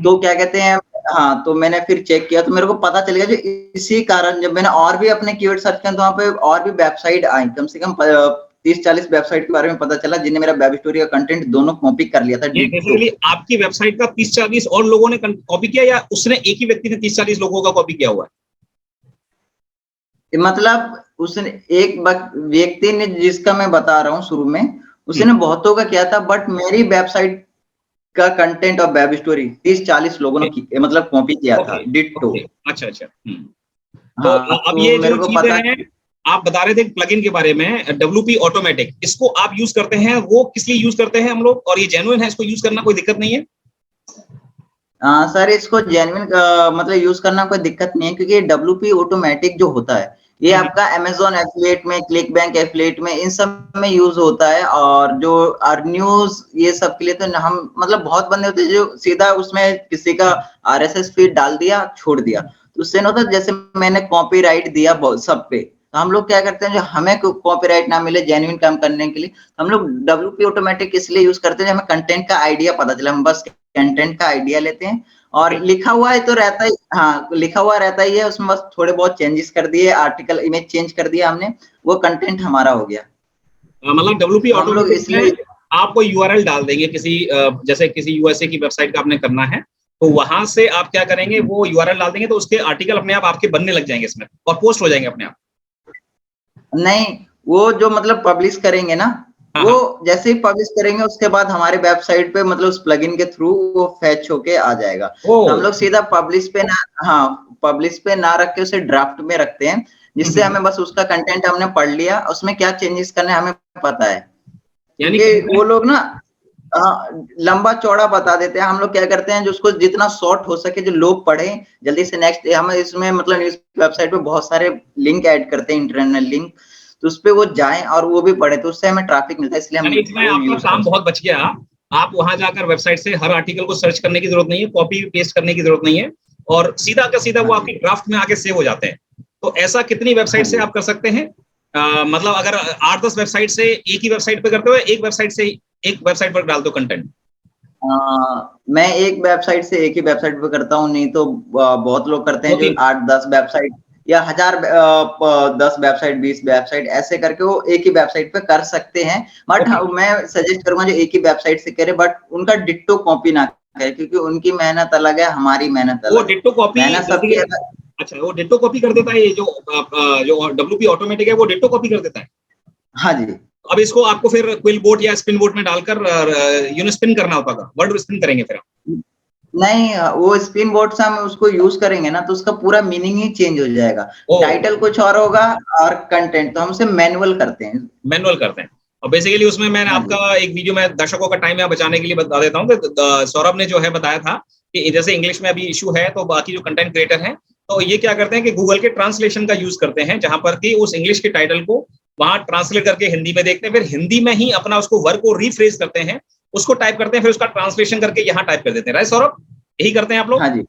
तो क्या कहते हैं, हाँ, तो मैंने फिर चेक किया, तो मेरे को पता चल गया जो इसी कारण जब मैंने और भी अपने कीवर्ड सर्च किया, तो वहाँ पे और भी वेबसाइट आई, कम से कम 30-40 वेबसाइट के बारे में पता चला, जिन्हें मेरा वेब स्टोरी का कंटेंट दोनों कॉपी कर लिया था। ये बेसिकली आपकी वेबसाइट का 30-40 और लोगों ने कॉपी किया, या उसने एक ही व्यक्ति ने 30-40 लोगों का कॉपी किया हुआ है? मतलब उसने एक व्यक्ति ने, जिसका मैं बता रहा हूँ शुरू में, उसने बहुतों का किया था, बट मेरी वेबसाइट का कंटेंट और वेब स्टोरी 30-40 लोगों ने मतलब कॉपी किया था, डिट्टो। अच्छा। तो हाँ, अब तो ये मेरे जो को चीजें पता हैं, आप बता रहे थे प्लगइन के बारे में, WP ऑटोमेटिक, इसको आप यूज करते हैं, वो किस लिए यूज करते हैं हम लोग, और ये जेन्युइन है, इसको यूज करना कोई दिक्कत नहीं है? सर, इसको जेन्युइन मतलब यूज करना कोई दिक्कत नहीं है, क्योंकि WP ऑटोमेटिक जो होता है, ये आपका Amazon एफिलिएट में, क्लिक बैंक एफिलिएट में, इन सब में यूज होता है। और जो न्यूज ये सब के लिए, तो हम मतलब बहुत बंदे होते हैं जो सीधा उसमें किसी का RSS फीड डाल दिया, छोड़ दिया, तो उससे ना होता, जैसे मैंने कॉपीराइट दिया सब पे, तो हम लोग क्या करते हैं, जो हमें कॉपीराइट ना मिले जेन्युइन काम करने के लिए, हम लोग WP ऑटोमेटिक इसलिए यूज करते हैं, हमें कंटेंट का आइडिया पता चले, हम बस कंटेंट का आइडिया लेते हैं, और लिखा हुआ है तो रहता ही, हाँ, लिखा हुआ रहता ही है, उसमें बस थोड़े बहुत चेंजेस कर दिए, आर्टिकल इमेज चेंज कर दिया हमने, वो कंटेंट हमारा हो गया। मतलब WP हम लोग ऑटोमेटिक इसलिए, में आप कोई URL डाल देंगे किसी जैसे किसी USA की वेबसाइट का आपने करना है, तो वहां से आप क्या करेंगे, वो URL डाल देंगे, तो उसके आर्टिकल अपने आप आपके बनने लग जाएंगे इसमें, और पोस्ट हो जाएंगे अपने आप? नहीं, वो जो मतलब पब्लिश करेंगे ना, वो जैसे ही पब्लिश करेंगे, उसके बाद हमारे वेबसाइट पे मतलब उस प्लगइन के थ्रू वो फैच होके आ जाएगा। तो हम लोग सीधा पब्लिश पे ना, हाँ, पब्लिश पे ना रख के उसे ड्राफ्ट में रखते हैं, जिससे हमें बस उसका कंटेंट हमने पढ़ लिया, उसमें क्या चेंजेस करने हमें पता है। क्योंकि वो लोग ना लंबा चौड़ा बता देते हैं, हम लोग क्या करते हैं, जो उसको जितना शॉर्ट हो सके, जो लोग पढ़े जल्दी से नेक्स्ट, हम इसमें मतलब न्यूज वेबसाइट पे बहुत सारे लिंक ऐड करते हैं, इंटरनल लिंक, तो उस पे वो जाएं और वो भी पढ़े, तो उससे हमें ट्रैफिक मिलता है, इसलिए हम इसमें वो आपका यूज काम करते हैं। बहुत बच गया। आप वहां जाकर वेबसाइट से हर आर्टिकल को सर्च करने की जरूरत नहीं है, कॉपी पेस्ट करने की जरूरत नहीं है, और सीधा का सीधा वो आपकी ड्राफ्ट में आके सेव हो जाते हैं। तो ऐसा कितनी वेबसाइट से आप कर सकते हैं? मतलब अगर 8-10 वेबसाइट से एक ही वेबसाइट पे करते हो, एक वेबसाइट से एक वेबसाइट पर डाल दो कंटेंट? मैं एक वेबसाइट से एक ही वेबसाइट पे करता हूँ, नहीं तो बहुत लोग करते हैं जो 8-10 वेबसाइट या 1000 10 वेबसाइट 20 वेबसाइट ऐसे करके वो एक ही वेबसाइट पे कर सकते हैं। बट मैं सजेस्ट करूंगा जो एक ही वेबसाइट से करे, बट उनका डिट्टो कॉपी ना करे, क्योंकि उनकी मेहनत अलग है, हमारी मेहनत अलग है। वो डिट्टो कॉपी, मेहनत सबकी अच्छा, वो डिट्टो कॉपी कर देता है, ये जो WP ऑटोमेटिक है वो डिट्टो कॉपी कर देता है? हाँ जी। अब इसको आपको फिर क्विल बोर्ड या स्पिन बोर्ड में डालकर स्पिन करना होगा, वर्ड स्पिन करेंगे फिर आप? नहीं, वो स्पिन बोर्ड से हम उसको यूज करेंगे ना, तो उसका पूरा मीनिंग ही चेंज हो जाएगा। टाइटल कुछ और होगा और कंटेंट तो हम उसे मैनुअल करते हैं। और बेसिकली उसमें मैंने आपका एक वीडियो में दर्शकों का टाइम यहाँ बचाने के लिए बता देता हूँ कि सौरभ ने जो है बताया था कि जैसे इंग्लिश में अभी इशू है, तो बाकी जो कंटेंट क्रिएटर हैं, तो ये क्या करते हैं कि गूगल के ट्रांसलेशन का यूज करते हैं, जहां पर कि उस इंग्लिश के टाइटल को वहां ट्रांसलेट करके हिंदी में देखते हैं, फिर हिंदी में ही अपना उसको वर्ड को रिफ्रेज करते हैं, उसको टाइप करते हैं, फिर उसका ट्रांसलेशन करके यहाँ टाइप कर देते हैं। राइट सौरभ, यही करते हैं आप लोग? हाँ जी।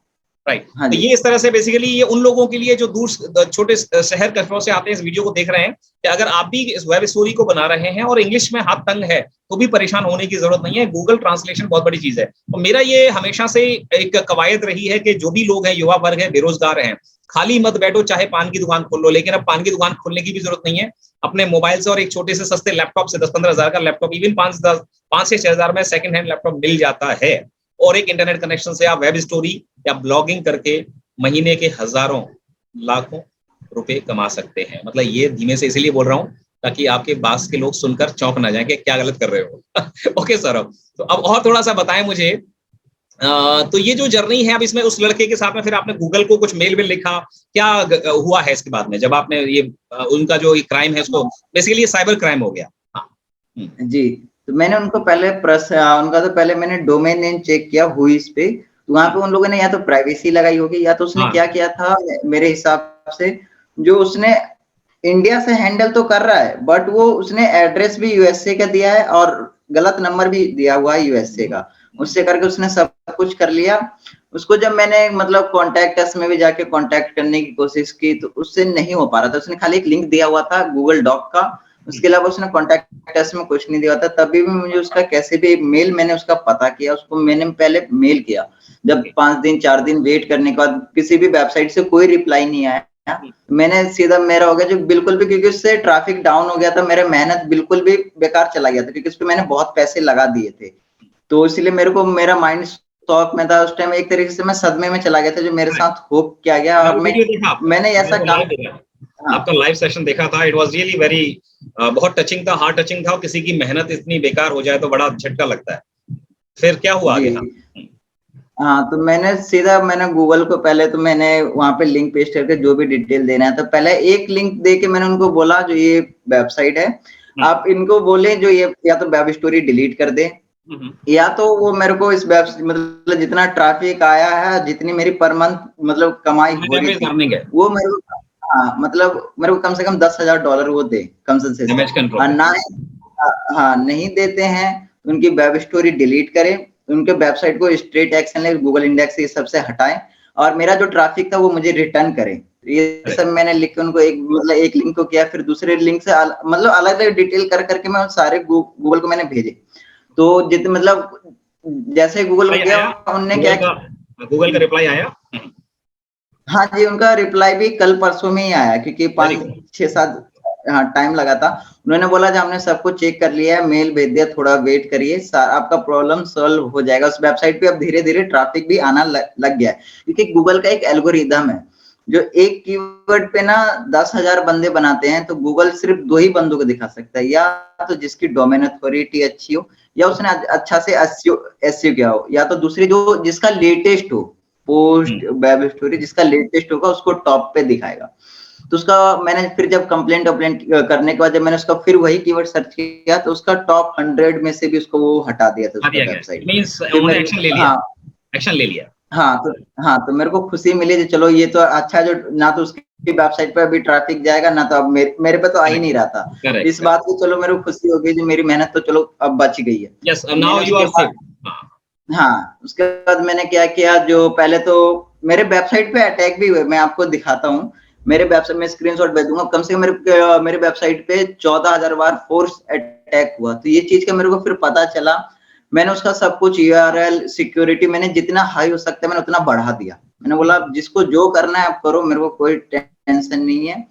राइट। तो ये इस तरह से बेसिकली ये उन लोगों के लिए जो दूर छोटे शहर कस्बों से आते हैं, इस वीडियो को देख रहे हैं, कि अगर आप भी इस वेब स्टोरी को बना रहे हैं और इंग्लिश में हाथ तंग है, तो भी परेशान होने की जरूरत नहीं है, गूगल ट्रांसलेशन बहुत बड़ी चीज है। तो मेरा ये हमेशा से एक कवायद रही है कि जो भी लोग हैं, युवा वर्ग है, बेरोजगार हैं, खाली मत बैठो, चाहे पान की दुकान खोल लो, लेकिन अब पान की दुकान खोलने की भी जरूरत नहीं है। अपने मोबाइल से और एक छोटे से सस्ते लैपटॉप से 10-15 हजार का लैपटॉप, इवन 5 से 6 हजार में सेकंड हैंड लैपटॉप मिल जाता है, और एक इंटरनेट कनेक्शन से आप वेब स्टोरी या ब्लॉगिंग करके महीने के हजारों लाखों रुपए कमा सकते हैं। मतलब ये धीमे से इसलिए बोल रहा हूं ताकि आपके पास के लोग सुनकर चौंक ना जाएं कि क्या गलत कर रहे हो। ओके सौरभ, तो अब और थोड़ा सा बताएं मुझे, तो ये जो जर्नी है, अब इसमें उस लड़के के साथ में फिर आपने गूगल को कुछ मेल लिखा, क्या हुआ है इसके बाद में, जब आपने ये उनका जो क्राइम है उसको, बेसिकली साइबर क्राइम हो गया? हाँ जी, तो मैंने उनको पहले उनका तो पहले मैंने डोमेन नेम चेक किया हुईज पे, तो वहाँ पे उन लोगों ने या तो प्राइवेसी लगाई होगी या तो उसने हाँ क्या किया था मेरे हिसाब से, जो उसने इंडिया से हैंडल तो कर रहा है बट वो उसने एड्रेस भी यूएसए का दिया है और गलत नंबर भी दिया हुआ है यूएसए का, उससे करके उसने सब कुछ कर लिया। उसको जब मैंने मतलब कॉन्टैक्ट अस में भी जाके कॉन्टैक्ट करने की कोशिश की तो उससे नहीं हो पा रहा था, उसने खाली एक लिंक दिया हुआ था गूगल डॉक का, उसके अलावा उसने कॉन्टैक्ट अस में कुछ नहीं दिया था। तभी भी मुझे उसका कैसे भी मेल मैंने उसका पता किया, उसको मैंने पहले मेल किया, जब 5 दिन 4 दिन वेट करने के बाद किसी भी वेबसाइट से कोई रिप्लाई नहीं आया, मैंने सीधा मेरा हो गया जो बिल्कुल भी, क्योंकि उससे ट्रैफिक डाउन हो गया था, मेरा मेहनत बिल्कुल भी बेकार चला गया था क्योंकि उसपे मैंने बहुत पैसे लगा दिए थे। तो इसलिए मेरे को मेरा माइंड शॉक में था उस टाइम, एक तरीके से मैं सदमे में चला गया था जो मेरे साथ हो क्या गया। मैंने और वो वीडियो देखा आपका, मैंने मैंने ऐसा वो काम, लाइव देखा, हाँ आपका लाइव सेशन देखा था। इट वाज रियली वेरी बहुत टचिंग था, हार्ट टचिंग था। और किसी की मेहनत इतनी बेकार हो जाए तो बड़ा झटका लगता है। फिर क्या हुआ जी आगे? हाँ हाँ, तो मैंने गूगल को पहले तो मैंने वहाँ पे लिंक पेस्ट करके जो भी डिटेल देना है, तो पहले एक लिंक दे के मैंने उनको बोला जो ये वेबसाइट है, आप इनको बोले जो ये या तो वेब स्टोरी डिलीट कर दे, या तो वो मेरे को इस वेब मतलब जितना ट्रैफिक आया है, जितनी मेरी पर मंथ मतलब कमाई हो रही थी, अर्निंग है, वो मेरे को, हाँ मतलब मेरे को कम से कम $10,000 वो दे कंसेशन। डैमेज कंट्रोल और है। ना हाँ नहीं देते हैं, उनकी वेब स्टोरी डिलीट करें, उनके वेबसाइट को स्ट्रेट एक्शन ले, गूगल इंडेक्स से सबसे हटाएं और मेरा जो ट्रैफिक था वो मुझे रिटर्न करें। ये सब मैंने लिख के उनको एक लिंक को किया, फिर दूसरे लिंक से मतलब अलग अलग डिटेल कर करके मैं सारे गूगल को मैंने भेजे। तो जितने मतलब जैसे गूगल को गया उनने क्या, गूगल का रिप्लाई आया? हाँ जी, उनका रिप्लाई भी कल परसों में ही आया क्योंकि वेरी 5 गुड। 6 7 हाँ टाइम लगा था। उन्होंने बोला जो हमने सब कुछ चेक कर लिया है, मेल भेज दिया, थोड़ा वेट करिए, आपका प्रॉब्लम सॉल्व हो जाएगा। उस वेबसाइट पे अब धीरे-धीरे ट्रैफिक भी आना लग गया है क्योंकि गूगल का एक एल्गोरिदम है, जो एक कीवर्ड पे ना 10,000 बंदे बनाते हैं, तो गूगल सिर्फ 2 ही बंदों को दिखा सकता है, या तो जिसकी डोमेन अथॉरिटी अच्छी हो या उसने अच्छा से एसईओ किया हो, या तो दूसरी जो जिसका लेटेस्ट हो पोस्ट वेब स्टोरी, जिसका लेटेस्ट होगा उसको टॉप पे दिखाएगा। तो उसका मैंने फिर जब कंप्लेंट करने के बाद जब मैंने उसका फिर वही कीवर्ड सर्च किया तो उसका टॉप 100 में से भी उसको वो हटा दिया था उसका वेबसाइट। मींस फिर उन्होंने मेरे एक्शन ले लिया, हाँ एक्शन ले लिया। तो मेरे को खुशी मिली कि चलो ये तो अच्छा, जो ना तो उसकी वेबसाइट पे अभी ट्रैफिक जाएगा ना तो अब मेरे पे तो आ ही नहीं रहा था। करेक्ट इस बात की चलो मेरे को खुशी हो गई जो मेरी मेहनत तो चलो अब बच गई है। यस, तो नाउ मैंने यू उसके आर बाद, सेफ। हाँ, उसके बाद मैंने क्या किया, जो पहले तो मेरे वेबसाइट पे अटैक भी हुए, मैं आपको दिखाता हूँ। मेरे वेबसाइट में स्क्रीनशॉट भेज दूँगा, कम से कम मेरे वेबसाइट पे 14,000 बार फोर्स अटैक हुआ। तो ये चीज़ का मेरे को फिर पता चला। मैंने उसका सब कुछ यूआरएल सिक्योरिटी मैंने जितना हाई हो सकता है मैंने उतना बढ़ा दिया। मैंने बोला जिसको जो करना है आप करो, मेरे को कोई टेंशन नहीं है।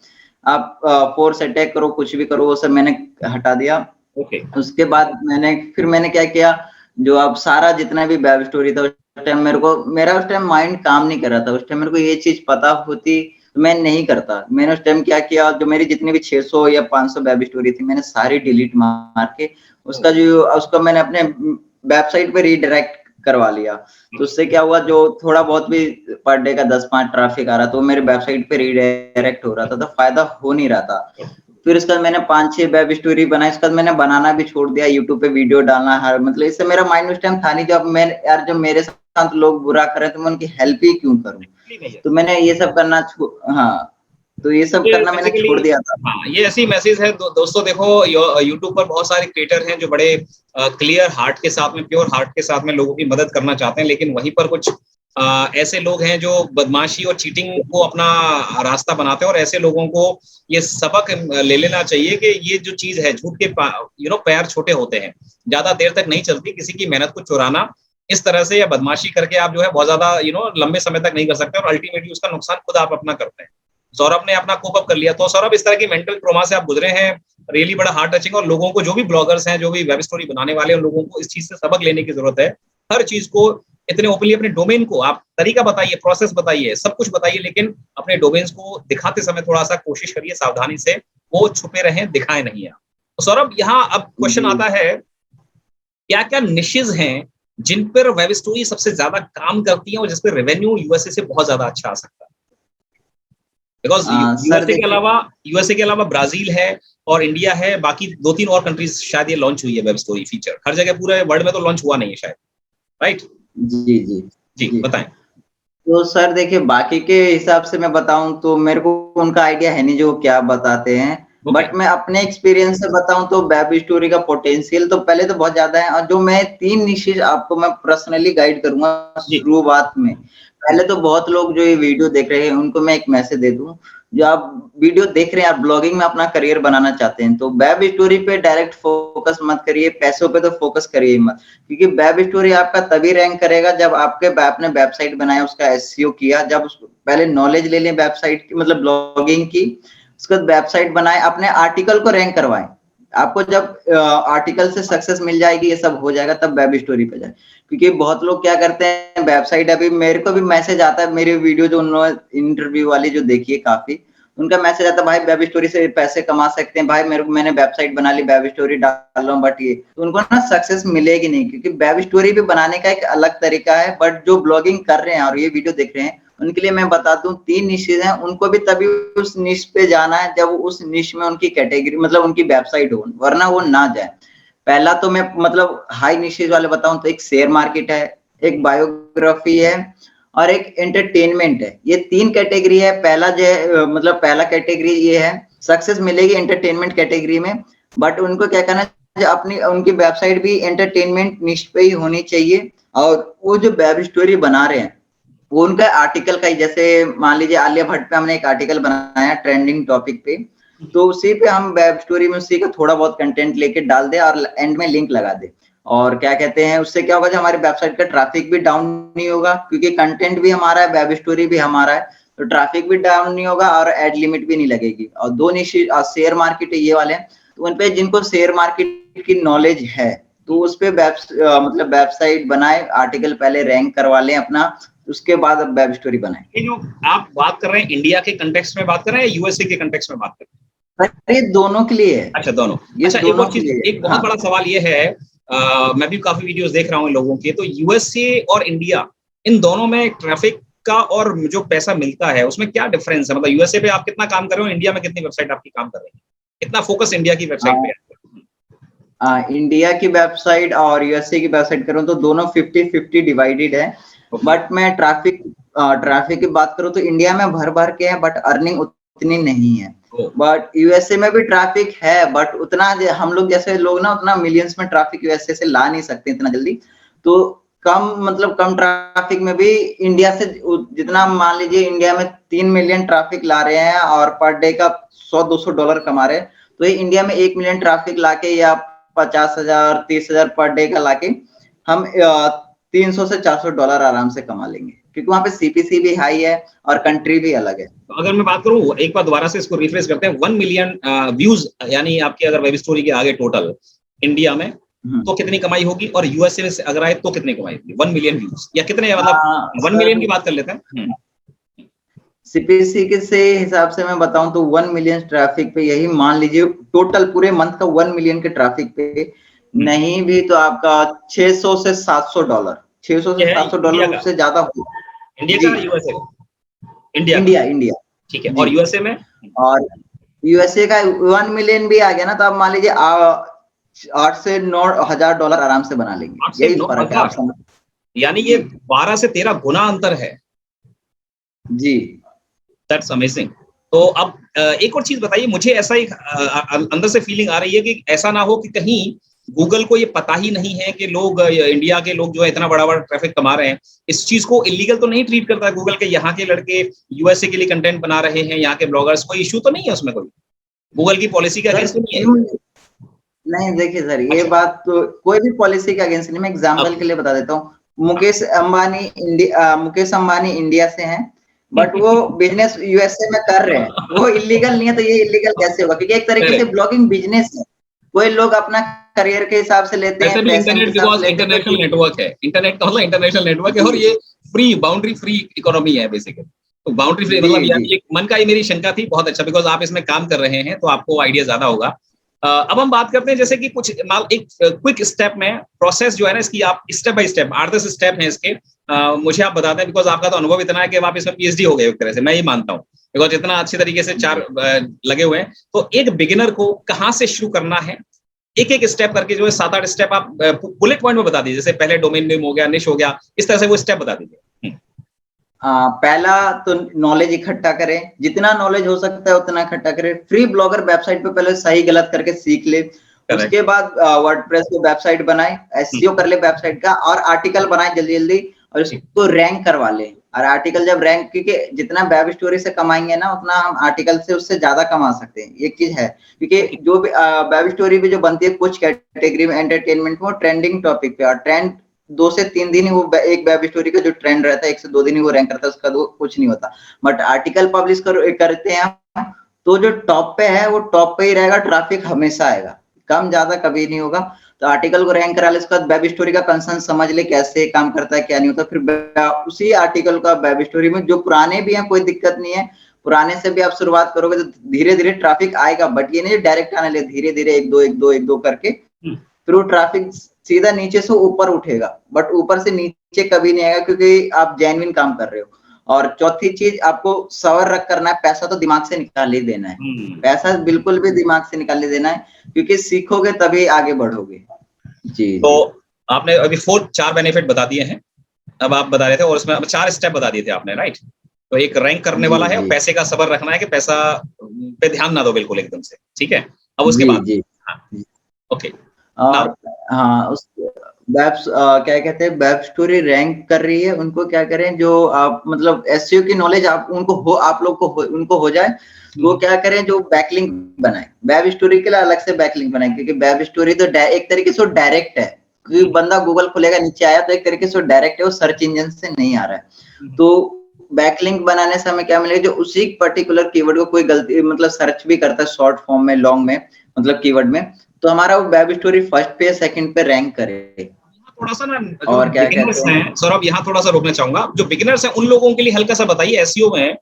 आप फोर्स अटैक करो, कुछ भी करो, वो सब मैंने हटा दिया। ओके। उसके बाद मैंने क्या किया, जो अब सारा जितना भी वेब स्टोरी था उस टाइम मेरा उस टाइम माइंड काम नहीं कर रहा था। उस टाइम मेरे को ये चीज़ पता होती तो मैं नहीं करता। मैंने उस टाइम क्या किया, जो मेरी जितनी भी 600 या 500 वेब स्टोरी थी मैंने सारी डिलीट मार के उसका मैंने अपने वेबसाइट पे रीडायरेक्ट करवा लिया। तो उससे क्या हुआ, जो थोड़ा बहुत भी पर डे का 10-5 ट्रैफिक आ रहा था वो मेरे वेबसाइट पे रीडायरेक्ट हो रहा था, तो फायदा हो नहीं रहा था। फिर उसके बाद मैंने 5-6 वेब स्टोरी बनाई, उसके बाद मैंने बनाना भी छोड़ दिया, यूट्यूब पे वीडियो डालना हर मतलब इससे मेरा माइंड उस टाइम था नहीं, जब मैं यार जब मेरे साथ लोग बुरा कर रहे हैं तो मैं उनकी हेल्प ही क्यों करूँ? तो मैंने ये सब करना हाँ, तो ये सब करना मैंने बेसिकली छोड़ दिया था। हाँ, ये ऐसी मैसेज है। दोस्तों देखो, यूट्यूब पर बहुत सारे क्रिएटर हैं जो बड़े क्लियर हार्ट के साथ में, प्योर हार्ट के साथ में लोगों की मदद करना चाहते हैं, लेकिन वहीं पर कुछ ऐसे लोग हैं जो बदमाशी और चीटिंग को अपना रास्ता बनाते हैं। और ऐसे लोगों को ये सबक ले लेना चाहिए कि ये जो चीज है, झूठ के पैर छोटे होते हैं, ज्यादा देर तक नहीं चलती। किसी की मेहनत को चुराना इस तरह से या बदमाशी करके आप जो है बहुत ज्यादा लंबे समय तक नहीं कर सकते, और अल्टीमेटली उसका नुकसान खुद आप अपना करते हैं। सौरभ ने अपना कोप अप कर लिया। तो सौरभ, इस तरह की मेंटल ट्रॉमा से आप गुजरे हैं, रियली बड़ा हार्ट टचिंग। और लोगों को, जो भी ब्लॉगर्स हैं, जो भी वेब स्टोरी बनाने वाले हैं, लोगों को इस चीज से सबक लेने की जरूरत है। हर चीज को इतने ओपनली, अपने डोमेन को आप तरीका बताइए, प्रोसेस बताइए, सब कुछ बताइए, लेकिन अपने डोमेन्स को दिखाते समय थोड़ा सा कोशिश करिए सावधानी से, वो छुपे रहें, दिखाएं नहीं आप। तो सौरभ, यहाँ अब क्वेश्चन आता है, क्या क्या निशेज हैं जिन पर वेब स्टोरी सबसे ज्यादा काम करती है और जिस पर रेवेन्यू यूएसए से बहुत ज्यादा अच्छा आ सकता है? बिकॉज सर देखिए, यूएसए के अलावा ब्राजील है और इंडिया है, बाकी 2-3 और कंट्रीज शायद ये लॉन्च हुई है वेब स्टोरी फीचर, हर जगह पूरे वर्ल्ड में तो लॉन्च हुआ नहीं है शायद, राइट? जी जी जी जी। बताएं। तो सर देखिए, बाकी के हिसाब से मैं बताऊं तो मेरे को उनका आइडिया है नहीं जो क्या बताते हैं, ओके। बट मैं अपने एक्सपीरियंस से बताऊं तो वेब स्टोरी का पोटेंशियल तो पहले तो बहुत ज्यादा है, और जो मैं 3 निशेष आपको मैं पर्सनली गाइड करूंगा जी। शुरुआत में। पहले तो बहुत लोग जो ये वीडियो देख रहे हैं उनको मैं एक मैसेज दे दूं, जो आप वीडियो देख रहे हैं, आप ब्लॉगिंग में अपना करियर बनाना चाहते हैं तो वेब स्टोरी पे डायरेक्ट फोकस मत करिए, पैसों पे तो फोकस करिए मत, क्योंकि वेब स्टोरी आपका तभी रैंक करेगा जब आपने वेबसाइट बनाया, उसका एसईओ किया, जब पहले नॉलेज ले लें वेबसाइट की, मतलब ब्लॉगिंग की, उसके बाद वेबसाइट बनाए, अपने आर्टिकल को रैंक करवाएं। आपको जब आर्टिकल से सक्सेस मिल जाएगी, ये सब हो जाएगा, तब वेब स्टोरी पे जाए। क्योंकि बहुत लोग क्या करते हैं, वेबसाइट, अभी मेरे को भी मैसेज आता है, मेरी वीडियो जो उन्होंने इंटरव्यू वाली जो देखी है काफी, उनका मैसेज आता है, भाई वेब स्टोरी से पैसे कमा सकते हैं, भाई मैंने वेबसाइट बना ली, वेब स्टोरी डाल रहा हूँ, बट ये तो उनको ना सक्सेस मिलेगी नहीं, क्योंकि वेब स्टोरी भी बनाने का एक अलग तरीका है। बट जो ब्लॉगिंग कर रहे हैं और ये वीडियो देख रहे हैं, उनके लिए मैं बता दूं 3 निशेज हैं, उनको भी तभी उस निश पे जाना है जब उस निश में उनकी कैटेगरी, मतलब उनकी वेबसाइट हो, वरना वो ना जाए। पहला तो मैं मतलब हाई निशेज वाले बताऊं तो एक शेयर मार्केट है, एक बायोग्राफी है, और एक एंटरटेनमेंट है। ये 3 कैटेगरी है। पहला जो है मतलब पहला कैटेगरी ये है, सक्सेस मिलेगी एंटरटेनमेंट कैटेगरी में, बट उनको क्या करना है, जो अपनी उनकी वेबसाइट भी एंटरटेनमेंट निश पे ही होनी चाहिए, और वो जो वेब स्टोरी बना रहे हैं वो उनका आर्टिकल का ही, जैसे मान लीजिए आलिया भट्ट पे हमने एक आर्टिकल बनाया ट्रेंडिंग टॉपिक पे, तो उसी पे हम वेब स्टोरी में उसी का थोड़ा बहुत कंटेंट लेके डाल दे और एंड में लिंक लगा दे, और क्या कहते हैं, उससे क्या होगा, जो हमारी वेबसाइट का ट्रैफिक भी डाउन नहीं होगा, क्योंकि कंटेंट भी हमारा है, वेब स्टोरी भी हमारा है, तो ट्रैफिक भी डाउन नहीं होगा और एड लिमिट भी नहीं लगेगी। और दो निश्चित शेयर मार्केट ये वाले हैं, तो उन पे जिनको शेयर मार्केट की नॉलेज है, तो उस पे मतलब वेबसाइट बनाए, आर्टिकल पहले रैंक करवा लें अपना, उसके बाद अब वेब स्टोरी बनाए। ये जो आप बात कर रहे हैं इंडिया के कंटेक्स्ट में बात कर रहे हैं या यूएसए के कंटेक्स्ट में बात कर रहे ये दोनों के लिए है। हैं? अच्छा दोनों। ये अच्छा एक दोनों और के चीज, लिए एक बहुत हाँ। बड़ा सवाल ये है, मैं भी काफी वीडियोस देख रहा हूँ इन लोगों के, तो यूएसए और इंडिया, इन दोनों में ट्रैफिक का और जो पैसा मिलता है उसमें क्या डिफरेंस है? मतलब यूएसए पे आप कितना काम कर रहे हो, इंडिया में कितनी वेबसाइट आपकी काम कर रही है, कितना फोकस इंडिया की वेबसाइट पे है? इंडिया की वेबसाइट और यूएसए की वेबसाइट करूं तो दोनों 50-50 डिवाइडेड है। बट मैं ट्रैफिक की बात करूं तो इंडिया में भर भर के है, बट अर्निंग उतनी नहीं है। बट यूएसए में भी ट्रैफिक है, बट उतना हम लोग जैसे लोग ना उतना मिलियंस में ट्रैफिक यूएसए से ला नहीं सकते इतना जल्दी, तो कम ट्रैफिक में भी इंडिया से जितना, मान लीजिए इंडिया में 3 मिलियन ट्रैफिक ला रहे हैं और पर डे का $100-200 कमा रहे हैं, तो ये इंडिया में 1 मिलियन ट्रैफिक लाके या 50,000 30,000 पर डे का लाके हम $300 से $400 आराम से कमा लेंगे, क्योंकि वहां पे सीपीसी भी हाई है और कंट्री भी अलग है। तो अगर मैं बात करूं, एक बार दोबारा से इसको रिफ्रेश करते हैं, 1 मिलियन व्यूज यानी आपकी अगर वेब स्टोरी के आगे टोटल इंडिया में तो कितनी कमाई होगी, और यूएसए से अगर आए तो कितनी कमाई होगी? 1 मिलियन व्यूज या कितने, मतलब 1 मिलियन की बात कर लेते हैं। सीपीसी के से हिसाब से मैं बताऊं तो 1 मिलियन ट्रैफिक पे, यही मान लीजिए टोटल पूरे मंथ का 1 मिलियन के ट्रैफिक पे नहीं भी तो आपका $600 से $700, $600 से $700 उससे ज्यादा हो। इंडिया का यूएसए? इंडिया इंडिया ठीक है। और यूएसए में? और यूएसए का 1 मिलियन भी आ गया ना, तो आप मान लीजिए 8 से 9 हजार डॉलर आराम से बना लेंगे। यही फर्क है, आप समझ, यानी ये 12 से 13 गुना अंतर है जी। That's amazing. तो अब एक और चीज बताइए मुझे, ऐसा एक अंदर से फीलिंग आ रही है कि ऐसा ना हो कि कहीं गूगल को ये पता ही नहीं है कि लोग, इंडिया के लोग जो है इतना बड़ा बड़ा ट्रैफिक कमा रहे हैं, इस चीज को इलीगल तो नहीं ट्रीट करता है गूगल के यहाँ के लड़के यूएसए के लिए कंटेंट बना रहे हैं, यहाँ के ब्लॉगर्स, कोई इश्यू तो नहीं है उसमें? कोई गूगल की पॉलिसी के अगेंस्ट नहीं है? नहीं देखिए सर, ये बात तो कोई भी पॉलिसी के अगेंस्ट नहीं। मैं एग्जांपल के लिए बता देता हूँ, मुकेश अंबानी इंडिया से हैं, बट वो बिजनेस यूएसए में कर रहे हैं, वो इलीगल नहीं है, तो ये इलीगल कैसे होगा? क्योंकि एक तरीके से ब्लॉगिंग बिजनेस है, कोई लोग अपना करियर के हिसाब से लेते हैं, इंटरनेट बिकॉज इंटरनेशनल नेटवर्क है, इंटरनेट का मतलब इंटरनेशनल नेटवर्क है, और ये फ्री, बाउंड्री फ्री इकोनॉमी है बेसिकली। तो बाउंड्री फ्री मतलब यानी एक मन का, ये मेरी शंका थी, बहुत अच्छा, बिकॉज आप इसमें काम कर रहे हैं तो आपको आइडिया ज्यादा होगा। अब हम बात करते हैं जैसे कि कुछ एक क्विक स्टेप में प्रोसेस जो है ना इसकी, आप स्टेप बाय स्टेप 8-10 स्टेप हैं इसके, मुझे आप बता दें, बिकॉज आपका तो अनुभव इतना है कि आप इसमें पीएचडी हो गए एक तरह से, मैं ही मानता हूँ, बिकॉज इतना अच्छी तरीके से 4 लगे हुए हैं। तो एक बिगिनर को कहाँ से शुरू करना है, एक एक स्टेप करके जो है 7-8 स्टेप आप बुलेट पॉइंट में बता दीजिए, जैसे पहले डोमेन नेम हो गया, निश हो गया, इस तरह से वो स्टेप बता दीजिए। पहला तो नॉलेज इकट्ठा करें, जितना नॉलेज हो सकता है उतना इकट्ठा करें। फ्री ब्लॉगर वेबसाइट पे पहले सही गलत करके सीख ले, उसके बाद वर्डप्रेस पे वेबसाइट बनाए, एसईओ कर ले वेबसाइट का, और आर्टिकल बनाए जल्दी जल्दी, और उसको रैंक करवा ले। और आर्टिकल जब रैंक, क्योंकि जितना वेब स्टोरी से कमाएंगे ना उतना हम आर्टिकल से उससे ज्यादा कमा सकते हैं, ये चीज है। क्योंकि जो भी वेब स्टोरी भी जो बनती है कुछ कैटेगरी में, एंटरटेनमेंट में, ट्रेंडिंग टॉपिक पे, और ट्रेंड 2 से 3 दिन ही वो एक वेब स्टोरी का जो ट्रेंड रहता है 1 से 2 दिन ही वो रैंक करता है, उसका तो कुछ नहीं होता। बट आर्टिकल पब्लिश करते हैं तो जो टॉप पे है वो टॉप पे ही रहेगा, ट्रैफिक हमेशा आएगा, कम ज्यादा कभी नहीं होगा। तो आर्टिकल को रैंक करा ले, उसके बाद वेब स्टोरी का कंसर्न समझ ले, कैसे काम करता है क्या नहीं होता, फिर उसी आर्टिकल का वेब स्टोरी में, जो पुराने भी हैं कोई दिक्कत नहीं है, पुराने से भी आप शुरुआत करोगे तो धीरे धीरे ट्रैफिक आएगा, बट ये नहीं डायरेक्ट आने ले, धीरे धीरे 1-2 करके फिर वो ट्रैफिक सीधा नीचे से ऊपर उठेगा, बट ऊपर से नीचे कभी नहीं आएगा, क्योंकि आप जेन्युइन काम कर रहे हो। और चौथी चीज, आपको सबर रख करना है, पैसा तो दिमाग से निकाल ही देना है, पैसा बिल्कुल भी दिमाग से निकाल ही देना है, क्योंकि सीखोगे तभी आगे बढ़ोगे। जी। तो आपने अभी 4 बेनिफिट बता दिए हैं, अब आप बता रहे थे, और उसमें अब 4 स्टेप बता दिए थे आपने, राइट। तो एक रैंक करने वाला है, पैसे का सबर रखना है कि पैसा पे ध्यान ना दो बिल्कुल एकदम से, ठीक है। अब उसके बाद ओके, और हाँ, उस क्या कहते हैं, वेब स्टोरी रैंक कर रही है, उनको क्या करें, जो आप मतलब एसईओ की नॉलेज आप उनको हो, आप लोग को उनको हो जाए, वो क्या करें, जो बैकलिंक बनाए, वेब स्टोरी के लिए अलग से बैकलिंक बनाए, क्योंकि वेब स्टोरी तो एक तरीके से डायरेक्ट है, क्योंकि बंदा गूगल खोलेगा नीचे आया तो एक तरीके से डायरेक्ट है, वो सर्च इंजन से नहीं आ रहा है। तो बैकलिंक बनाने से हमें क्या मिलेगा, जो उसी पर्टिकुलर कीवर्ड को कोई गलती मतलब सर्च भी करता है शॉर्ट फॉर्म में, लॉन्ग में, मतलब कीवर्ड में, तो हमारा वो वेब स्टोरी फर्स्ट पे सेकंड पे रैंक करे। थोड़ा सा ना, और क्या कहते हैं सौरभ, यहाँ थोड़ा सा रोकना चाहूंगा, जो बिगिनर्स हैं उन लोगों के लिए हल्का सा बताइए, एसईओ में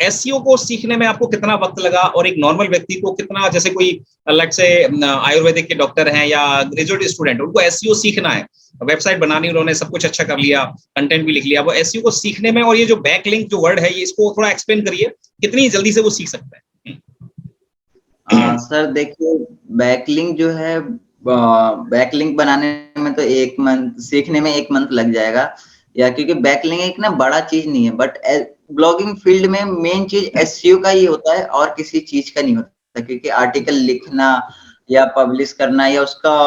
एसईओ को सीखने में आपको कितना वक्त लगा, और एक नॉर्मल व्यक्ति को कितना, जैसे कोई लेट्स से आयुर्वेदिक के डॉक्टर हैं या ग्रेजुएट स्टूडेंट, उनको एसईओ सीखना है, वेबसाइट बनानी, उन्होंने सब कुछ अच्छा कर लिया, कंटेंट भी लिख लिया, वो एसईओ को सीखने में, और ये जो बैकलिंक जो वर्ड है, ये इसको थोड़ा एक्सप्लेन करिए, कितनी जल्दी से वो सीख सकता है। सर देखिए, बैकलिंक जो है, बैकलिंक बनाने में तो 1 मंथ, सीखने में 1 मंथ लग जाएगा, या क्योंकि बैकलिंक एक ना बड़ा चीज नहीं है, बट ब्लॉगिंग फील्ड में मेन चीज एसईओ का ही होता है, और किसी चीज का नहीं होता, क्योंकि आर्टिकल लिखना या पब्लिश करना या उसका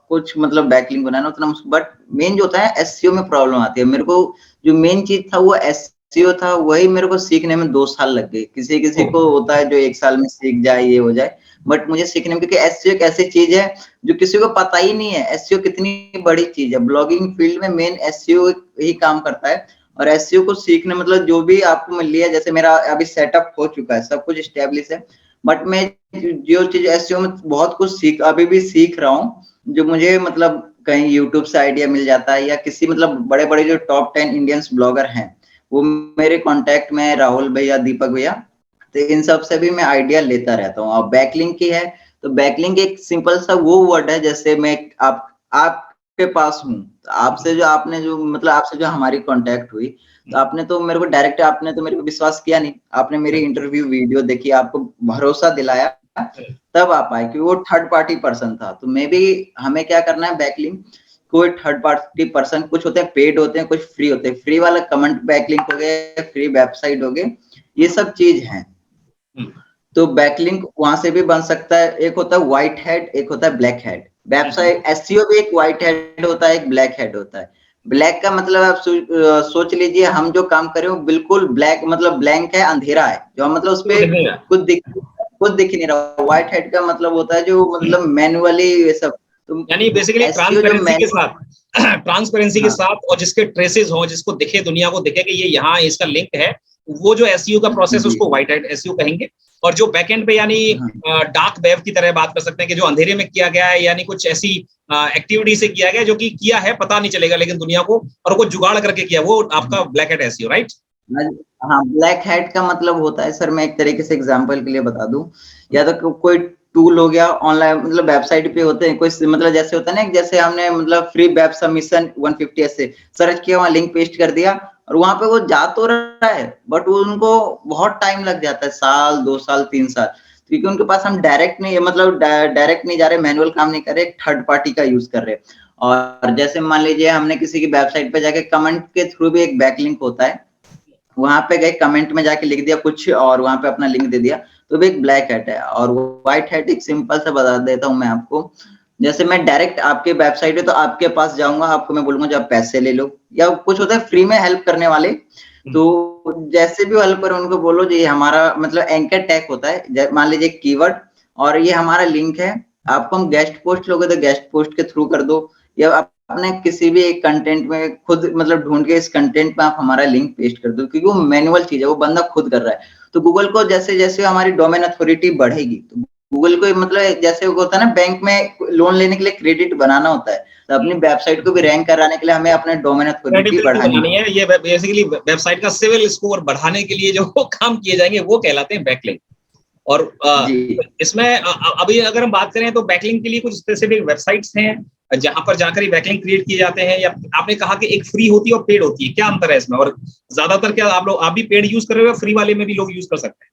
कुछ मतलब बैकलिंक बनाना उतना, बट मेन जो होता है एसईओ में प्रॉब्लम आती है। मेरे को जो मेन चीज था वो एसईओ था, वही मेरे को सीखने में 2 साल लग गए। किसी किसी को होता है जो 1 साल में सीख जाए, ये हो जाए, बट मुझे सीखने में, क्योंकि एसईओ एक ऐसी चीज है जो किसी को पता ही नहीं है एसईओ कितनी बड़ी चीज है। ब्लॉगिंग फील्ड में मेन एसईओ ही काम करता है, और एसईओ को सीखने मतलब जो भी आपको मिल लिया, जैसे मेरा अभी सेटअप हो चुका है, सब कुछ स्टेब्लिश है, बट मैं जो चीज एसईओ में बहुत कुछ अभी भी सीख रहा हूँ, जो मुझे मतलब कहीं यूट्यूब से आइडिया मिल जाता है, या किसी मतलब बड़े बड़े जो टॉप 10 इंडियंस ब्लॉगर हैं वो मेरे कांटेक्ट में, राहुल भैया, दीपक भैया, तो इन सब से भी मैं आइडिया लेता रहता हूँ। और बैकलिंक की है, तो बैकलिंक एक सिंपल सा वो वर्ड है, जैसे मैं आपके पास हूँ, तो आपसे जो आपने जो मतलब आपसे जो हमारी कांटेक्ट हुई, तो आपने तो मेरे को डायरेक्ट, आपने तो मेरे को विश्वास किया नहीं, आपने मेरी इंटरव्यू वीडियो देखी, आपको भरोसा दिलाया, तब आप आए, क्योंकि वो थर्ड पार्टी पर्सन था। तो मे बी हमें क्या करना है, बैकलिंक कोई थर्ड पार्टी पर्सन, कुछ होते हैं पेड होते हैं, कुछ फ्री होते हैं, फ्री वाला कमेंट बैकलिंक हो गए, फ्री वेबसाइट हो गए, ये सब चीज है। तो बैकलिंक वहां से भी बन सकता है, एक होता है व्हाइट हेड, एक होता है ब्लैक हेड। वेबसाइट एसईओ भी एक व्हाइट हेड होता है, एक ब्लैक हेड होता है। ब्लैक का मतलब आप सोच लीजिए, हम जो काम कर रहे हो बिल्कुल ब्लैक, मतलब ब्लैंक है, अंधेरा है, जो मतलब उस पे कुछ दिख नहीं रहा। व्हाइट हेड का मतलब होता है जो मतलब मैनुअली ये सब, यानी बेसिकली ट्रांसपेरेंसी के साथ, ट्रांसपेरेंसी के साथ, और जिसके ट्रेसेस हो, जिसको दिखे, दुनिया को दिखे कि ये यहाँ इसका लिंक है, वो जो एसईओ का प्रोसेस, उसको व्हाइट हैट एसईओ कहेंगे। और जो बैकएंड पे यानी डार्क वेब की तरह बात कर सकते हैं कि जो अंधेरे में किया गया है, यानी कुछ ऐसी एक्टिविटी से किया गया जो कि किया है पता नहीं चलेगा लेकिन दुनिया को, और वो जुगाड़ करके किया, वो आपका ब्लैक हैट एसईओ, राइट? हाँ, ब्लैक हैट का मतलब होता है सर, मैं एक तरीके से एग्जांपल के लिए बता दूं, या तो कोई टूल हो गया ऑनलाइन, मतलब वेबसाइट पे होते हैं कोई मतलब जैसे होता है ना, जैसे हमने मतलब फ्री वेब सबमिशन 150 ऐसे सर्च किया, वहाँ लिंक पेस्ट कर दिया और वहाँ पे वो जा तो रहा है, बट वो उनको बहुत टाइम लग जाता है, साल 2 साल 3 साल, क्योंकि उनके पास हम डायरेक्ट नहीं, मतलब डायरेक्ट नहीं जा रहे, मैनुअल काम नहीं कर रहे, एक थर्ड पार्टी का यूज कर रहे हैं। और जैसे मान लीजिए हमने किसी की वेबसाइट पे जाके कमेंट के थ्रू भी एक बैकलिंक होता है, वहां पे गए कमेंट में जाके लिख दिया कुछ और वहां पे अपना लिंक दे दिया, तो भी एक ब्लैक हैट है। और व्हाइट हैट एक सिंपल सा बता देता हूँ मैं आपको, जैसे मैं डायरेक्ट आपके वेबसाइट है तो आपके पास जाऊंगा, आपको मैं बोलूंगा जब पैसे ले लो, या कुछ होता है फ्री में हेल्प करने वाले, तो जैसे भी हेल्प करो उनको बोलो जी हमारा मतलब एंकर टैग होता है, मान लीजिए कीवर्ड और ये हमारा लिंक है, आपको हम गेस्ट पोस्ट लोगे तो गेस्ट पोस्ट के थ्रू कर दो, या आपने किसी भी एक कंटेंट में खुद मतलब ढूंढ के इस कंटेंट में आप हमारा लिंक पेस्ट कर दो, क्योंकि वो मैनुअल चीज है, वो बंदा खुद कर रहा है। तो गूगल को जैसे जैसे हमारी डोमेन अथॉरिटी बढ़ेगी, तो गूगल को मतलब जैसे होता है ना, बैंक में लोन लेने के लिए क्रेडिट बनाना होता है, तो अपनी वेबसाइट को भी रैंक कराने के लिए हमें अपने डोमेन अथॉरिटी बढ़ानी है। ये बेसिकली वेबसाइट का सिविल स्कोर बढ़ाने के लिए जो काम किए जाएंगे वो कहलाते हैं बैकलिंक। और इसमें अभी अगर हम बात करें तो बैकलिंक के लिए कुछ स्पेसिफिक वेबसाइट्स हैं जहां पर जाकर बैकलिंक क्रिएट किए जाते हैं, या आपने कहा कि एक फ्री होती है और पेड होती है, क्या अंतर है इसमें? और ज्यादातर क्या आप भी पेड यूज कर रहे हो, फ्री वाले में भी लोग यूज कर सकते हैं?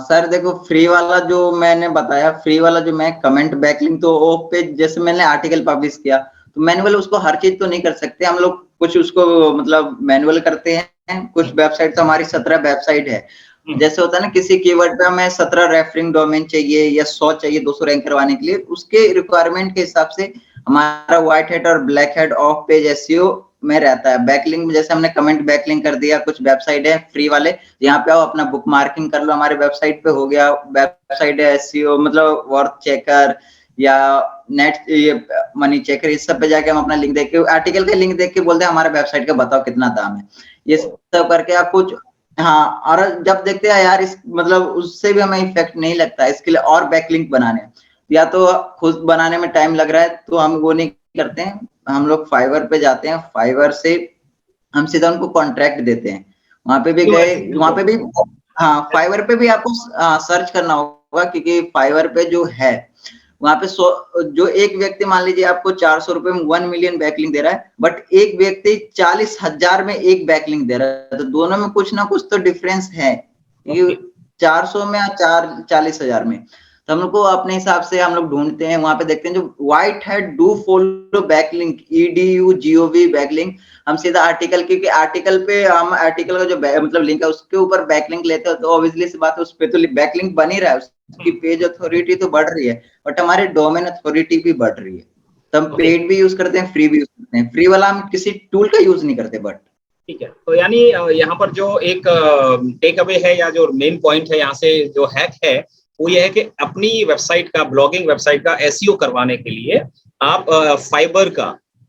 सर देखो, फ्री वाला जो मैंने बताया, फ्री वाला जो मैं कमेंट बैकलिंक, तो वो पे जैसे मैंने आर्टिकल पब्लिश किया तो मैनुअल उसको हर चीज तो नहीं कर सकते हम लोग, कुछ उसको मतलब मैनुअल करते हैं, कुछ वेबसाइट तो हमारी 17 वेबसाइट है, जैसे होता है ना किसी कीवर्ड पे हमें 17 रेफरिंग डोमेन चाहिए या 100 चाहिए 200 रैंक करवाने के लिए, उसके रिक्वायरमेंट के हिसाब से हमारा व्हाइट हैट और black hat off page SEO में रहता है। बैकलिंक में जैसे हमने कमेंट बैकलिंक कर दिया, कुछ वेबसाइट है फ्री वाले, यहाँ पे आओ अपना बुक मार्किंग कर लो, हमारे वेबसाइट पे हो गया। वेबसाइट है एसईओ मतलब वर्थ चेकर या नेट ये मनी चेकर, इस सब पे जाके हम अपना लिंक देख के, आर्टिकल का लिंक देख के बोलते हैं हमारे वेबसाइट का बताओ कितना दाम है, ये सब करके आप कुछ। हाँ, और जब देखते हैं यार इस मतलब उससे भी हमें इफेक्ट नहीं लगता, इसके लिए और बैकलिंक बनाने, या तो खुद बनाने में टाइम लग रहा है तो हम वो नहीं करते हैं, हम लोग फाइवर पे जाते हैं, फाइवर से हम सीधा उनको कॉन्ट्रैक्ट देते हैं, वहां पे भी गए, वहां पे भी हाँ फाइवर पे भी आपको सर्च करना होगा, क्योंकि फाइवर पे जो है वहां पे जो एक व्यक्ति मान लीजिए आपको 400 रुपए में 1 मिलियन बैकलिंक दे रहा है, बट एक व्यक्ति 40,000 में एक बैकलिंक दे रहा है, तो दोनों में कुछ ना कुछ तो डिफरेंस है, 400 में या 40,000 में। तो हम लोग को अपने हिसाब से हम लोग ढूंढते हैं, वहां पे देखते हैं जो white hat do follow backlink EDUGOV backlink, हम सीधा आर्टिकल, क्योंकि आर्टिकल पे हम आर्टिकल का जो मतलब लिंक है उसके ऊपर बैकलिंक लेते हैं, तो ऑब्वियसली सी बात है उस पे तो बैकलिंक बन ही रहा है, उसकी पेज अथॉरिटी तो बढ़ रही है, बट हमारी डोमेन अथॉरिटी भी बढ़ रही है। तो हम पेड भी यूज करते हैं, फ्री भी यूज करते हैं, फ्री वाला हम किसी टूल का यूज नहीं करते। बट ठीक है, तो यानी यहाँ पर जो एक टेक अवे है या जो मेन पॉइंट है यहाँ से जो हैक है वो ये है कि अपनी वेबसाइट का, ब्लॉगिंग वेबसाइट का एसईओ करवाने के लिए आप फाइबर का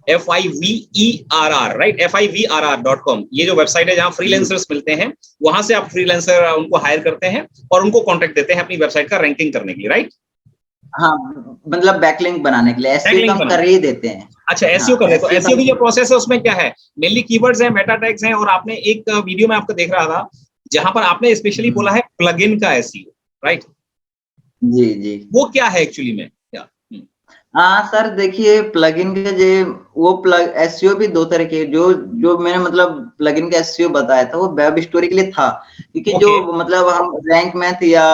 FIVERR राइट, FIVERR.com, ये जो वेबसाइट है जहाँ फ्रीलांसर्स मिलते हैं, वहां से आप फ्रीलांसर उनको हायर करते हैं और उनको कॉन्ट्रैक्ट देते हैं अपनी वेबसाइट का रैंकिंग करने के लिए, राइट? हाँ, मतलब बैकलिंक बनाने के लिए एसईओ हम कर ही देते हैं। अच्छा, एसईओ कर ले, तो एसईओ की जो प्रोसेस है उसमें क्या है? मेनली कीवर्ड्स हैं, मेटा टैग्स हैं, और आपने एक वीडियो में आपको देख रहा था जहां पर आपने स्पेशली बोला है प्लगइन का एसईओ, राइट? जी जी, वो क्या है एक्चुअली में? हाँ सर देखिए, प्लगइन के जो वो प्लग एसईओ भी दो तरह के, जो जो मैंने मतलब प्लगइन का एसईओ बताया था वो वेब स्टोरी के लिए था, क्योंकि जो मतलब हम रैंक मैथ या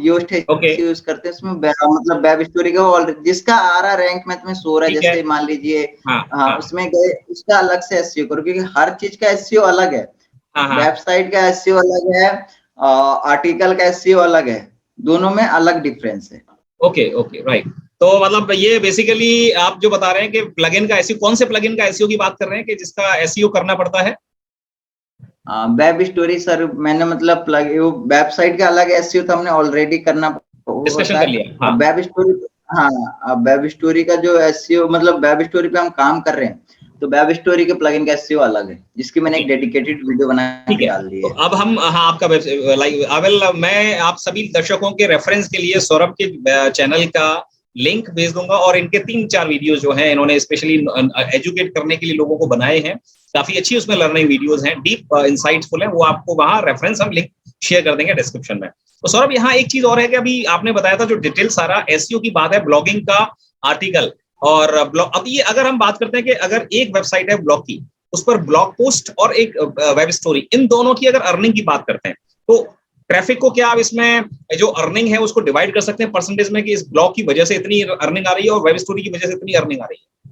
योस्ट यूज करते हैं उसमें मतलब वेब स्टोरी का ऑलरेडी जिसका आ रहा रैंक मैथ में सो रहा है, जैसे मान लीजिए हाँ उसमें गए, उसका अलग से एसईओ करो, क्योंकि हर चीज का एसईओ अलग है, वेबसाइट का एसईओ अलग है, आर्टिकल का एसईओ अलग है, दोनों में अलग डिफरेंस है। ओके ओके राइट, तो मतलब ये बेसिकली आप जो बता रहे हैं कि प्लगइन का एसईओ, कौन से प्लगइन का एसईओ की बात कर रहे हैं कि जिसका एसईओ करना पड़ता है? वेब स्टोरी सर, मैंने मतलब वेबसाइट का अलग एसईओ तो हमने ऑलरेडी करना डिस्कशन कर लिया। वेब स्टोरी, हाँ वेब स्टोरी का जो एसईओ मतलब वेब स्टोरी पे हम काम कर रहे हैं, तो वेब स्टोरी के प्लगइन का एसईओ अलग है, जिसकी मैंने एक डेडिकेटेड वीडियो बना के डाल दी है। तो अब हम आपका मैं आप सभी दर्शकों के रेफरेंस के लिए सौरभ के चैनल का लिंक भेज दूंगा, और इनके 3-4 वीडियोस जो हैं इन्होंने स्पेशली एजुकेट करने के लिए लोगों को बनाए हैं, काफी अच्छी उसमें लर्निंग वीडियोस हैं, डीप इंसाइटफुल है, वो आपको वहां रेफरेंस हम लिंक शेयर कर देंगे डिस्क्रिप्शन में। तो सौरभ यहाँ एक चीज और है कि अभी आपने बताया था जो डिटेल सारा एसईओ की बात है, ब्लॉगिंग का आर्टिकल और ब्लॉग। अब ये अगर हम बात करते हैं कि अगर एक वेबसाइट है ब्लॉग की, उस पर ब्लॉग पोस्ट और एक वेब स्टोरी, इन दोनों की अगर अर्निंग की बात करते हैं तो ट्रैफिक को क्या आप इसमें जो अर्निंग है उसको डिवाइड कर सकते हैं परसेंटेज में कि इस ब्लॉग की वजह से इतनी अर्निंग आ रही है और वेब स्टोरी की वजह से इतनी अर्निंग आ रही है,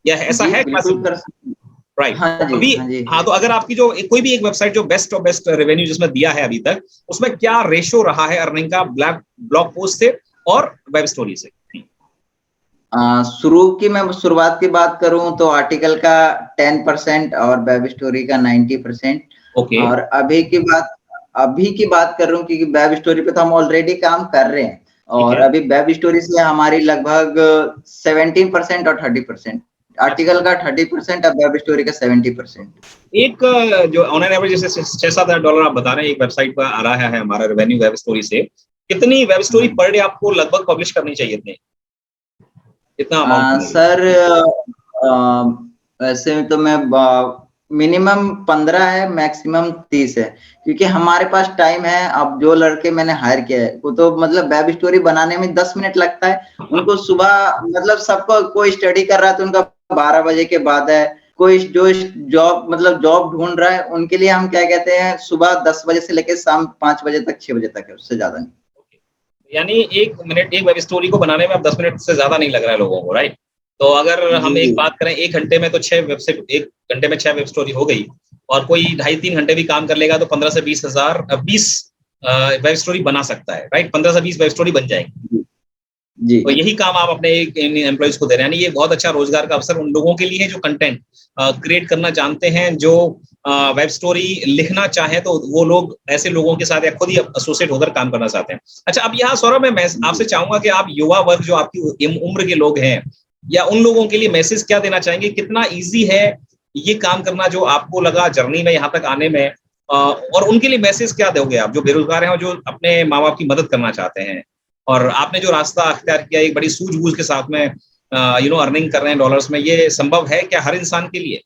या ऐसा जी है क्या? बिल्कुल कर सकते हैं। राइट। हाँ जी, अभी हाँ जी। हाँ, तो अगर आपकी जो कोई भी एक वेबसाइट जो बेस्ट और बेस्ट रेवेन्यू जिसमें दिया है अभी तक, उसमें क्या रेशो रहा है अर्निंग का ब्लॉग पोस्ट से और वेब स्टोरी से? मैं शुरुआत की बात करूं तो आर्टिकल का 10% और वेब स्टोरी का 90%। ओके। और अभी की बात कर रहा हूँ क्योंकि वेब स्टोरी पे तो हम ऑलरेडी काम कर रहे हैं ठीक और है। अभी वेब स्टोरी से हमारी लगभग 17% और 30%। आर्टिकल का 30% और वेब स्टोरी का 70%। एक जो ऑनलाइन एवरेज जैसे $6-7 आप बता रहे हैं एक वेबसाइट पर आ रहा है हमारा रेवेन्यू वेब स्टोरी से, कितनी वेब स्टोरी पर डे आपको लगभग पब्लिश करनी चाहिए इतने, कितना अमाउंट? सर वैसे तो मैं मिनिमम 15 है, मैक्सिमम 30 है, क्योंकि हमारे पास टाइम है। अब जो लड़के मैंने हायर किया है वो तो मतलब वेब स्टोरी बनाने में 10 मिनट लगता है उनको। सुबह मतलब सबको, कोई स्टडी कर रहा है तो उनका 12 बजे के बाद है, कोई जो जॉब ढूंढ रहा है उनके लिए हम क्या कहते हैं सुबह 10 बजे से लेकर शाम 5 बजे तक, 6 बजे तक है, उससे ज्यादा नहीं। यानी एक वेब स्टोरी को बनाने में अब 10 मिनट से ज्यादा नहीं लग रहा है लोगों को, राइट? तो अगर हम जी एक बात करें 1 घंटे में तो 6 वेब स्टोरी हो गई, और कोई 2.5-3 घंटे भी काम कर लेगा तो 15 से 20 वेब स्टोरी बना सकता है, राइट? 15 से 20 वेब स्टोरी बन जाएगी। जी तो यही काम आप अपने एम्प्लॉइज को दे रहे हैं, यानी ये बहुत अच्छा रोजगार का अवसर उन लोगों के लिए है जो कंटेंट क्रिएट करना जानते हैं, जो वेब स्टोरी लिखना चाहें तो वो लोग ऐसे लोगों के साथ या खुद ही एसोसिएट होकर काम करना चाहते हैं। अच्छा, अब यहाँ सौरभ मैं आपसे चाहूंगा कि आप युवा वर्ग जो आपकी उम्र के लोग हैं या उन लोगों के लिए मैसेज क्या देना चाहेंगे? कितना ईजी है ये काम करना जो आपको लगा जर्नी में यहाँ तक आने में, और उनके लिए मैसेज क्या दोगे आप जो बेरोजगार हैं और जो अपने माँ बाप की मदद करना चाहते हैं? और आपने जो रास्ता अख्तियार किया एक बड़ी सूझबूझ के साथ में अर्निंग कर रहे हैं डॉलर्स में, ये संभव है क्या हर इंसान के लिए?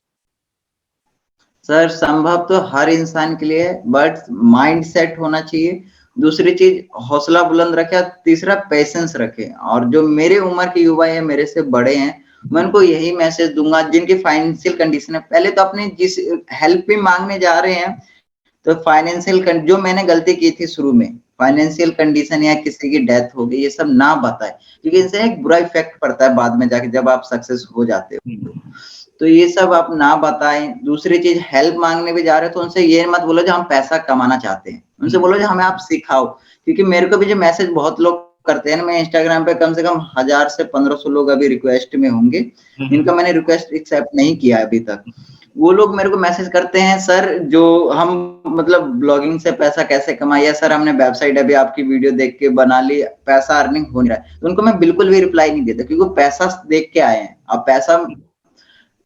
सर संभव तो हर इंसान के लिए है, बट माइंड सेट होना चाहिए। दूसरी चीज हौसला बुलंद रखे, तीसरा पेशेंस रखे। और जो मेरे उम्र के युवा है, मेरे से बड़े हैं, मैं उनको यही मैसेज दूंगा जिनकी फाइनेंशियल कंडीशन है, पहले तो अपने जिस हेल्प भी मांगने जा रहे हैं तो फाइनेंशियल जो मैंने गलती की थी शुरू में, फाइनेंशियल कंडीशन या किसी की डेथ हो गई, ये सब ना बताए, क्योंकि इससे एक बुरा इफेक्ट पड़ता है बाद में जाके जब आप सक्सेस हो जाते हो। तो ये सब आप ना बताएं। दूसरी चीज, हेल्प मांगने भी जा रहे हो तो उनसे ये मत बोलो जो हम पैसा कमाना चाहते हैं, उनसे बोलो जो हमें आप सिखाओ। क्योंकि मेरे को भी जो मैसेज बहुत लोग करते हैं ना, मैं इंस्टाग्राम पे कम से कम 1000 से 1500 लोग अभी रिक्वेस्ट में होंगे जिनका मैंने रिक्वेस्ट एक्सेप्ट नहीं किया अभी तक। वो लोग मेरे को मैसेज करते हैं, सर जो हम मतलब ब्लॉगिंग से पैसा कैसे कमाया सर, हमने वेबसाइट अभी आपकी वीडियो देख के बना ली, पैसा अर्निंग हो नहीं रहा है। तो उनको मैं बिल्कुल भी रिप्लाई नहीं देता, क्योंकि पैसा देख के आए हैं। अब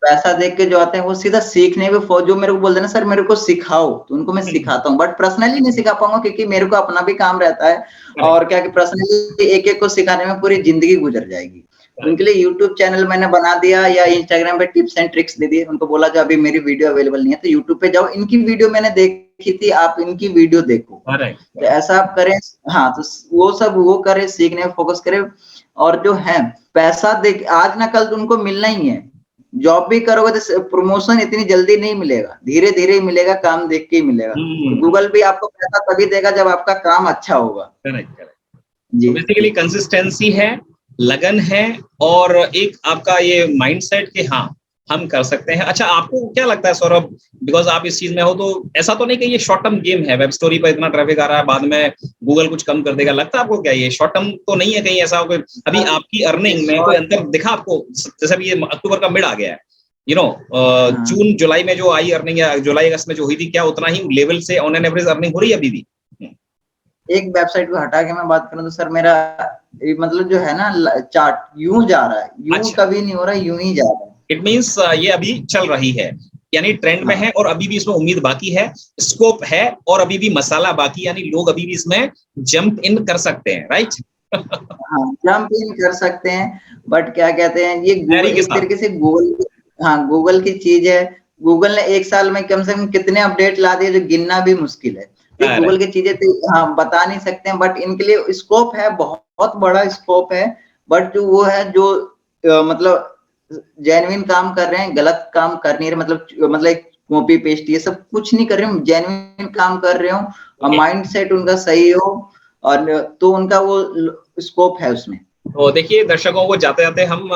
पैसा देख के जो आते हैं वो सीधा सीखने पे जो मेरे को बोलते हैं ना सर मेरे को सिखाओ, तो उनको मैं सिखाता हूँ, बट पर्सनली नहीं सिखा पाऊंगा क्योंकि मेरे को अपना भी काम रहता है। और क्या कि पर्सनली एक एक को सिखाने में पूरी जिंदगी गुजर जाएगी। उनके लिए यूट्यूब चैनल मैंने बना दिया या इंस्टाग्राम पे टिप्स एंड ट्रिक्स दे दिए। उनको बोला जो अभी मेरी वीडियो अवेलेबल नहीं है तो यूट्यूब पे जाओ, इनकी वीडियो मैंने देखी थी, आप इनकी वीडियो देखो। तो ऐसा आप करें। हाँ, तो वो करें, सीखने में फोकस करें। और जो है पैसा देख आज ना कल तो उनको मिलना ही है। जॉब भी करोगे तो प्रमोशन इतनी जल्दी नहीं मिलेगा, धीरे धीरे ही मिलेगा, काम देख के ही मिलेगा। तो गूगल भी आपको पैसा तभी देगा जब आपका काम अच्छा होगा। करेक्ट। जी, तो बेसिकली कंसिस्टेंसी है, लगन है, और एक आपका ये माइंडसेट कि हाँ हम कर सकते हैं। अच्छा, आपको क्या लगता है सौरभ, बिकॉज आप इस चीज में हो, तो ऐसा तो नहीं कि ये शॉर्ट टर्म गेम है, वेब स्टोरी पर इतना ट्रैफिक आ रहा है बाद में गूगल कुछ कम कर देगा? लगता है आपको क्या ये शॉर्ट टर्म तो नहीं है कहीं ऐसा? अभी आपकी अर्निंग में कोई अंतर दिखा आपको? जैसे अभी ये अक्टूबर का मिड आ गया है, जून जुलाई में जो आई अर्निंग या जुलाई अगस्त में जो हुई थी, क्या उतना ही लेवल से ऑन एन एवरेज अर्निंग हो रही है अभी भी? एक वेबसाइट को हटा के मैं बात करूं तो सर मेरा मतलब जो है ना चार्ट यूं जा रहा है, यूं अच्छा, कभी नहीं हो रहा, यूं ही जा रहा है। इट मीन्स ये अभी चल रही है, यानी ट्रेंड में है और अभी भी इसमें उम्मीद बाकी है, स्कोप है और अभी भी मसाला बाकी, यानी लोग अभी भी इसमें जंप इन कर सकते हैं, राइट? हाँ, जंप इन कर सकते हैं, बट क्या कहते हैं ये गूगल एक तरीके से गूगल की चीज है। गूगल ने एक साल में कम से कम कितने अपडेट ला दिए जो गिनना भी मुश्किल है। गूगल की चीजें तो हाँ बता नहीं सकते हैं, बट इनके लिए स्कोप है, बहुत बड़ा स्कोप है। बट जो वो है जो मतलब जेन्युइन काम कर रहे हैं, गलत काम कर नहीं रहे, मतलब कॉपी पेस्ट ये सब कुछ नहीं कर रहे हो, जेन्युइन काम कर रहे हो और माइंड सेट उनका सही हो, और तो उनका वो स्कोप है उसमें। तो देखिए दर्शकों को जाते जाते हम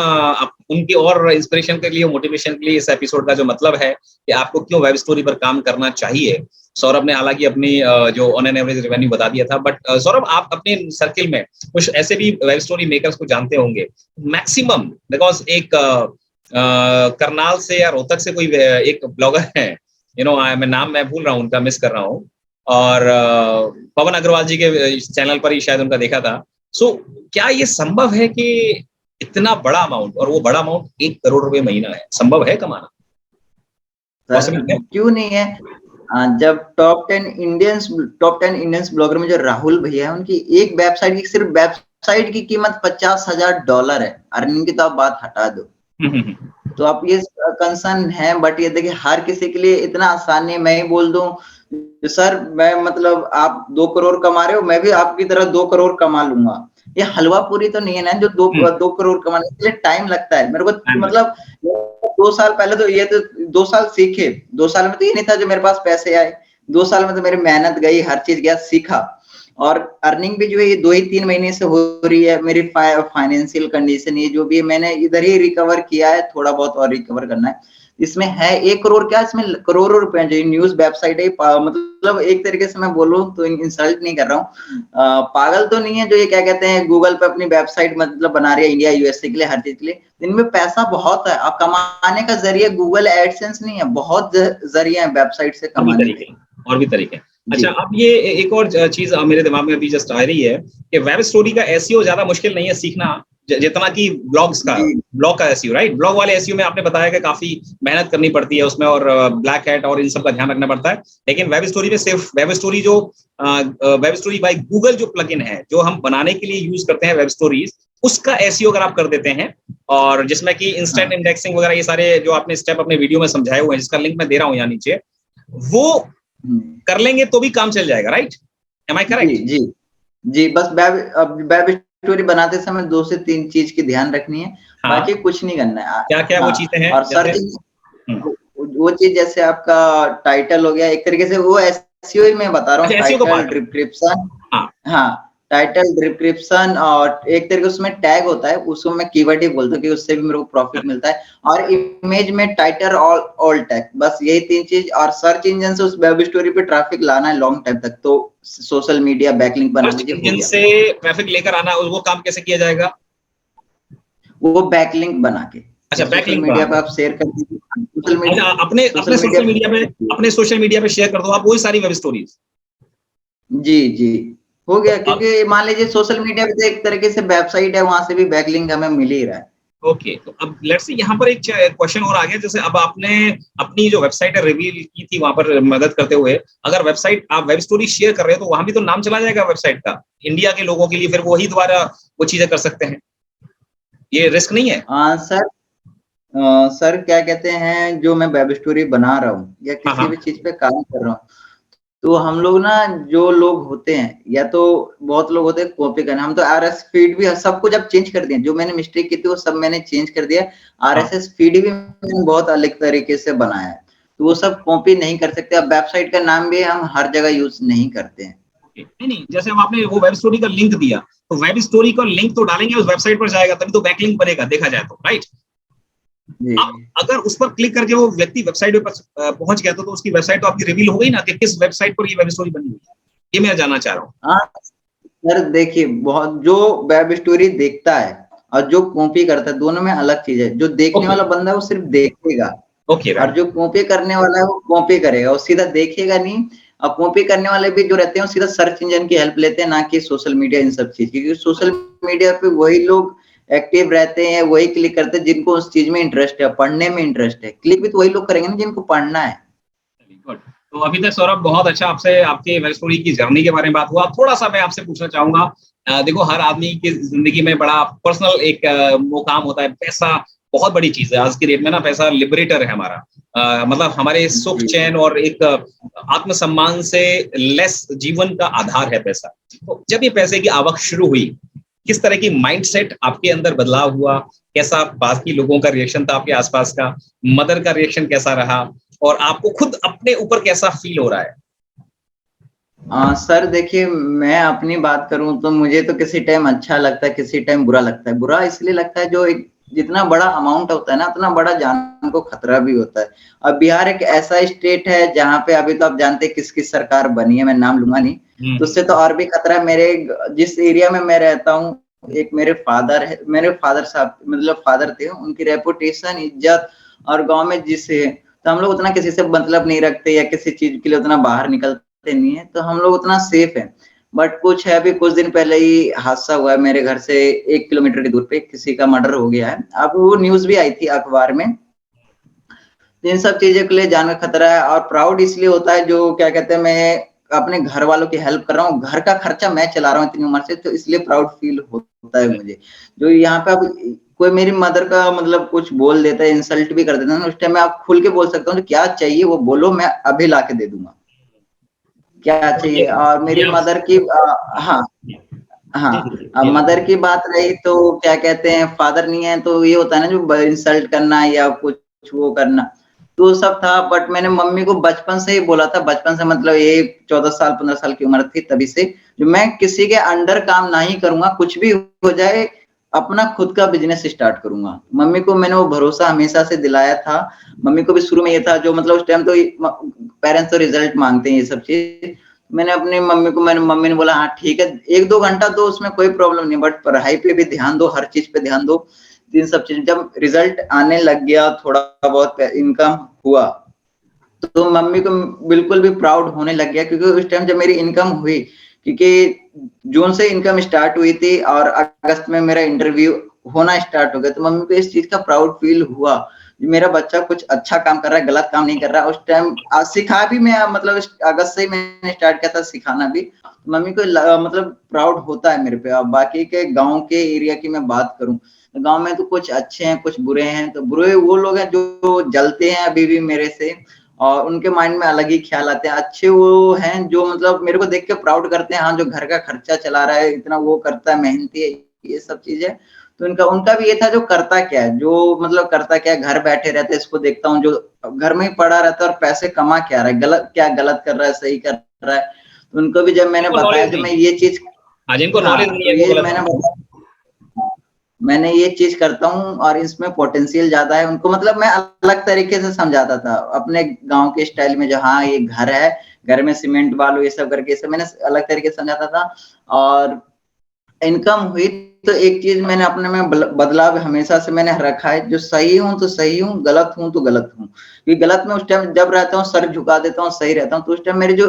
उनकी और इंस्पिरेशन के लिए, मोटिवेशन के लिए इस एपिसोड का जो मतलब है कि आपको क्यों वेब स्टोरी पर काम करना चाहिए, सौरभ ने हालांकि अपनी जो ऑन एन एवरेज रेवेन्यू बता दिया था। बट सौरभ, आप अपने सर्किल में कुछ ऐसे भी वेब स्टोरी मेकर्स को जानते होंगे मैक्सिमम, बिकॉज एक करनाल से या रोहतक से कोई एक ब्लॉगर है, मैं भूल रहा हूँ उनका, मिस कर रहा हूँ, और पवन अग्रवाल जी के चैनल पर ही शायद उनका देखा था। क्या ये संभव है कि इतना बड़ा अमाउंट, और वो बड़ा अमाउंट 1 करोड़ रुपए महीना है, संभव है कमाना? क्यों नहीं है। जब टॉप 10 इंडियंस ब्लॉगर में जो राहुल भैया है, उनकी एक वेबसाइट की, सिर्फ वेबसाइट की कीमत $50,000 है। अर्निंग की तो आप बात हटा दो। तो आप ये कंसर्न है, बट ये देखिए हर किसी के लिए इतना आसान नहीं। मैं ही बोल दूं सर, मैं मतलब आप 2 करोड़ कमा रहे हो, मैं भी आपकी तरह 2 करोड़ कमा लूंगा, ये हलवा पूरी तो नहीं है ना जो 2 करोड़ कमाने के लिए टाइम लगता है। मेरे को मतलब 2 साल पहले तो ये तो 2 साल सीखे, 2 साल में तो ये नहीं था जो मेरे पास पैसे आए, 2 साल में तो मेरी मेहनत गई, हर चीज गया, सीखा। और अर्निंग भी जो है ये 2 ही 3 महीने से हो रही है। मेरी फाइनेंशियल कंडीशन ये जो भी है, मैंने इधर ही रिकवर किया है, थोड़ा बहुत और रिकवर करना है। इसमें है 1 करोड़ क्या, इसमें करोड़ों रुपए जो न्यूज वेबसाइट है, मतलब एक तरीके से मैं बोलूं तो इंसल्ट नहीं कर रहा हूँ, पागल तो नहीं है जो ये क्या कहते हैं गूगल पे अपनी वेबसाइट मतलब बना रही है इंडिया यूएसए के लिए, हर चीज के लिए। इनमें पैसा बहुत है, अब कमाने का जरिए गूगल एडसेंस नहीं है, बहुत जरिया है वेबसाइट से कमाने के, और भी तरीके। अच्छा, अब ये एक और चीज मेरे दिमाग में अभी जस्ट आ रही है कि वेब स्टोरी का एसईओ ज्यादा मुश्किल नहीं है सीखना जितना कि ब्लॉग का एसईओ, राइट? ब्लॉग वाले एसईओ में आपने बताया कि काफी मेहनत करनी पड़ती है उसमें, और ब्लैक हैट और इन सब का ध्यान रखना पड़ता है। लेकिन वेब स्टोरी में सिर्फ वेब स्टोरी बाय गूगल जो प्लगइन है, जो हम बनाने के लिए यूज करते हैं वेब स्टोरीज, उसका एसईओ अगर आप कर देते हैं, और जिसमें कि इंस्टेंट इंडेक्सिंग वगैरह ये सारे जो आपने स्टेप अपने वीडियो में समझाए हुए हैं, जिसका लिंक मैं दे रहा हूँ यहाँ नीचे, वो कर लेंगे तो भी काम चल जाएगा, राइट? Am I correct? जी बस वेब स्टोरी बनाते समय 2 से 3 चीज की ध्यान रखनी है। बाकी कुछ नहीं करना है। क्या वो चीजें हैं? और सर्चिंग वो चीज जैसे आपका टाइटल हो गया, एक तरीके से वो एसईओ ही मैं बता रहा हूँ, टाइटल डिस्क्रिप्शन, हाँ टाइटल डिस्क्रिप्शन, और एक तरीके उसमें टैग होता है, उसको मैं कीवर्ड ही बोलता हूँ कि उससे भी मेरे को प्रॉफिट मिलता है। और इमेज में टाइटल ऑल टैग, बस यही 3 चीज। और सर्च इंजन से उस वेब स्टोरी पे ट्रैफिक लाना है लॉन्ग टाइम तक, तो सोशल मीडिया बैकलिंक बना दीजिए, हो गया। से ट्रैफिक लेकर आना, वो काम कैसे किया जाएगा? वो बैकलिंक बना के, अच्छा, बैकलिंक मीडिया पे आप शेयर कर दीजिए, अपने सोशल मीडिया पे शेयर कर दो आप वही सारी वेब स्टोरीज। जी हो गया, क्योंकि मान लीजिए सोशल मीडिया पे तो एक तरीके से वेबसाइट है, वहां से भी बैकलिंक हमें मिल ही रहा है। ओके, तो अब लेट्स सी यहाँ पर एक क्वेश्चन और आ गया, जैसे अब आपने अपनी जो वेबसाइट है रिवील की थी वहां पर मदद करते हुए, अगर वेबसाइट आप वेब स्टोरी शेयर कर रहे हो तो वहां भी तो नाम चला जाएगा वेबसाइट का इंडिया के लोगों के लिए, फिर वही द्वारा वो चीजें कर सकते हैं, ये रिस्क नहीं है? सर क्या कहते हैं, जो मैं वेब स्टोरी बना रहा हूँ या किसी भी चीज पे काम कर रहा हूँ, तो हम लोग ना, जो लोग होते हैं, या तो बहुत लोग होते हैं कॉपी करने, हम तो आरएस फीड भी सब कुछ अब चेंज कर दिया, जो मैंने मिस्टेक की थी वो सब मैंने चेंज कर दिया। आरएसएस फीड भी मैंने बहुत अलग तरीके से बनाया है, तो वो सब कॉपी नहीं कर सकते। अब वेबसाइट का नाम भी हम हर जगह यूज नहीं करते हैं। नहीं, जैसे अब आपने वो वेब स्टोरी का लिंक दिया, तो वेब स्टोरी का लिंक तो डालेंगे, उस वेबसाइट पर जाएगा, तभी तो बैकलिंक बनेगा देखा जाए तो, राइट? अब अगर उस पर क्लिक करके वो व्यक्ति वेबसाइट पर पहुंच गया तो उसकी वेबसाइट तो आपकी रिवील हो गई ना कि किस वेबसाइट पर ये वेब स्टोरी बनी हुई है, ये मैं जानना चाह रहा हूँ। सर देखिए, बहुत जो वेब स्टोरी देखता है और जो कॉपी करता है, दोनों में अलग चीज है। जो देखने वाला बंदा है वो सिर्फ देखेगा, और जो कॉपी करने वाला है वो कॉपी करेगा, वो सीधा देखेगा नहीं। और कॉपी करने वाले भी जो रहते हैं वो सीधा सर्च इंजन की हेल्प लेते हैं, ना कि सोशल मीडिया इन सब चीज की, क्योंकि सोशल मीडिया पे वही लोग एक्टिव रहते हैं, वही क्लिक करते हैं जिनको उस चीज में इंटरेस्ट है, पढ़ने में इंटरेस्ट है। क्लिक भी तो वही लोग करेंगे ना जिनको पढ़ना है। तो अभी तक सौरभ बहुत अच्छा आपसे आपकी वेब स्टोरी की जर्नी के बारे में बात हुआ। थोड़ा सा मैं आपसे पूछना चाहूंगा, देखो हर आदमी की जिंदगी में बड़ा पर्सनल एक मुकाम होता है, पैसा बहुत बड़ी चीज है आज की डेट में ना, पैसा लिबरेटर है हमारा। मतलब हमारे सुख चैन और एक आत्मसम्मान से लेस जीवन का आधार है पैसा। तो जब ये पैसे की आवक शुरू हुई, किस तरह की माइंडसेट आपके अंदर बदलाव हुआ, कैसा बाकी लोगों का रिएक्शन था आपके आसपास का, मदर का रिएक्शन कैसा रहा, और आपको खुद अपने ऊपर कैसा फील हो रहा है? सर देखिए, मैं अपनी बात करूं तो मुझे तो किसी टाइम अच्छा लगता है, किसी टाइम बुरा लगता है। बुरा इसलिए लगता है जो एक जितना बड़ा अमाउंट होता है ना, उतना बड़ा जान को खतरा भी होता है। अब बिहार एक ऐसा स्टेट है जहाँ पे अभी तो आप जानते हैं किसकी सरकार बनी है, मैं नाम लूंगा नहीं, तो उससे तो और भी खतरा है। मेरे जिस एरिया में मैं रहता हूँ, एक मेरे फादर है, मेरे फादर साहब मतलब फादर थे, उनकी रेपुटेशन, इज्जत और गांव में जिससे, तो हम लोग उतना किसी से मतलब नहीं रखते या किसी चीज के लिए उतना बाहर निकलते नहीं है, तो हम लोग उतना सेफ है। बट कुछ है, अभी कुछ दिन पहले ही हादसा हुआ है मेरे घर से 1 किलोमीटर की दूर पे, किसी का मर्डर हो गया है। अब वो न्यूज भी आई थी अखबार में। इन सब चीजों के लिए जान का खतरा है, और प्राउड इसलिए होता है जो क्या कहते हैं, मैं अपने घर वालों की हेल्प कर रहा हूँ, घर का खर्चा मैं चला रहा हूँ इतनी उम्र से, तो इसलिए प्राउड फील होता है मुझे। जो यहाँ पे अब कोई मेरी मदर का मतलब कुछ बोल देता है, इंसल्ट भी कर देता है ना, उस टाइम मैं आप खुल के बोल सकता हूँ, क्या चाहिए वो बोलो, मैं अभी ला के दे दूंगा, क्या तो चाहिए। और मेरी मदर की हाँ हाँ, अब मदर की बात रही तो क्या कहते हैं, फादर नहीं है तो ये होता है ना जो इंसल्ट करना या कुछ वो करना, तो सब था। बट मैंने मम्मी को बचपन से ही बोला था, बचपन से मतलब ये 14 साल 15 साल की उम्र थी तभी से, जो मैं किसी के अंडर काम नहीं करूंगा, कुछ भी हो जाए अपना खुद का बिजनेस स्टार्ट करूंगा। मम्मी को मैंने वो भरोसा हमेशा से दिलाया था। मम्मी को भी शुरू में ये था, जो मतलब उस टाइम तो पेरेंट्स तो रिजल्ट मांगते हैं ये सब चीज। मैंने अपनी मम्मी ने बोला हाँ ठीक है, 1-2 घंटा दो, उसमें कोई प्रॉब्लम नहीं, बट पढ़ाई पे भी ध्यान दो, हर चीज पे ध्यान दो। इन सब चीज जब रिजल्ट आने लग गया, थोड़ा बहुत इनकम हुआ, तो मम्मी को बिल्कुल भी प्राउड होने लग गया, क्योंकि उस टाइम जब मेरी इनकम हुई, क्योंकि जून से इनकम स्टार्ट हुई थी और अगस्त में मेरा इंटरव्यू होना स्टार्ट हो गया, तो मम्मी को इस चीज का प्राउड फील हुआ, मेरा बच्चा कुछ अच्छा काम कर रहा है, गलत काम नहीं कर रहा है। उस टाइम सिखा भी मैं, मतलब अगस्त से ही मैंने स्टार्ट किया था सिखाना भी, तो मम्मी को मतलब प्राउड होता है मेरे पे। अब बाकी के गांव के एरिया की मैं बात करूं, गांव में तो कुछ अच्छे हैं कुछ बुरे हैं, तो बुरे वो लोग हैं जो जलते हैं अभी भी मेरे से, और उनके माइंड में अलग ही ख्याल आते हैं। अच्छे वो हैं जो मतलब मेरे को देख के प्राउड करते हैं, हाँ जो घर का खर्चा चला रहा है, इतना वो करता है, मेहनती है, ये सब चीजें। तो उनका भी ये था, जो करता क्या है, जो मतलब करता क्या है, घर बैठे रहते हैं, इसको देखता हूँ जो घर में ही पड़ा रहता है और पैसे कमा क्या रहा है, गलत कर रहा है, सही कर रहा है। तो उनको भी जब मैंने बताया, जो मैं ये चीज, हाँ, जिनको नॉलेज हाँ नहीं तो है वो ये गलत मैंने है। मैंने ये चीज करता हूँ और इसमें पोटेंशियल ज्यादा है, उनको मतलब मैं अलग तरीके से समझाता था अपने गांव के स्टाइल में, जहाँ ये घर है, घर में सीमेंट बालू ये सब करके, सब मैंने अलग तरीके से समझाता था। और इनकम हुई तो एक चीज मैंने अपने में बदलाव हमेशा से मैंने रखा है, जो सही हूँ तो सही हूँ, गलत हूँ तो गलत हूँ। क्योंकि गलत में उस टाइम जब रहता हूँ सर झुका देता हूँ, सही रहता हूँ। तो उस टाइम मेरी जो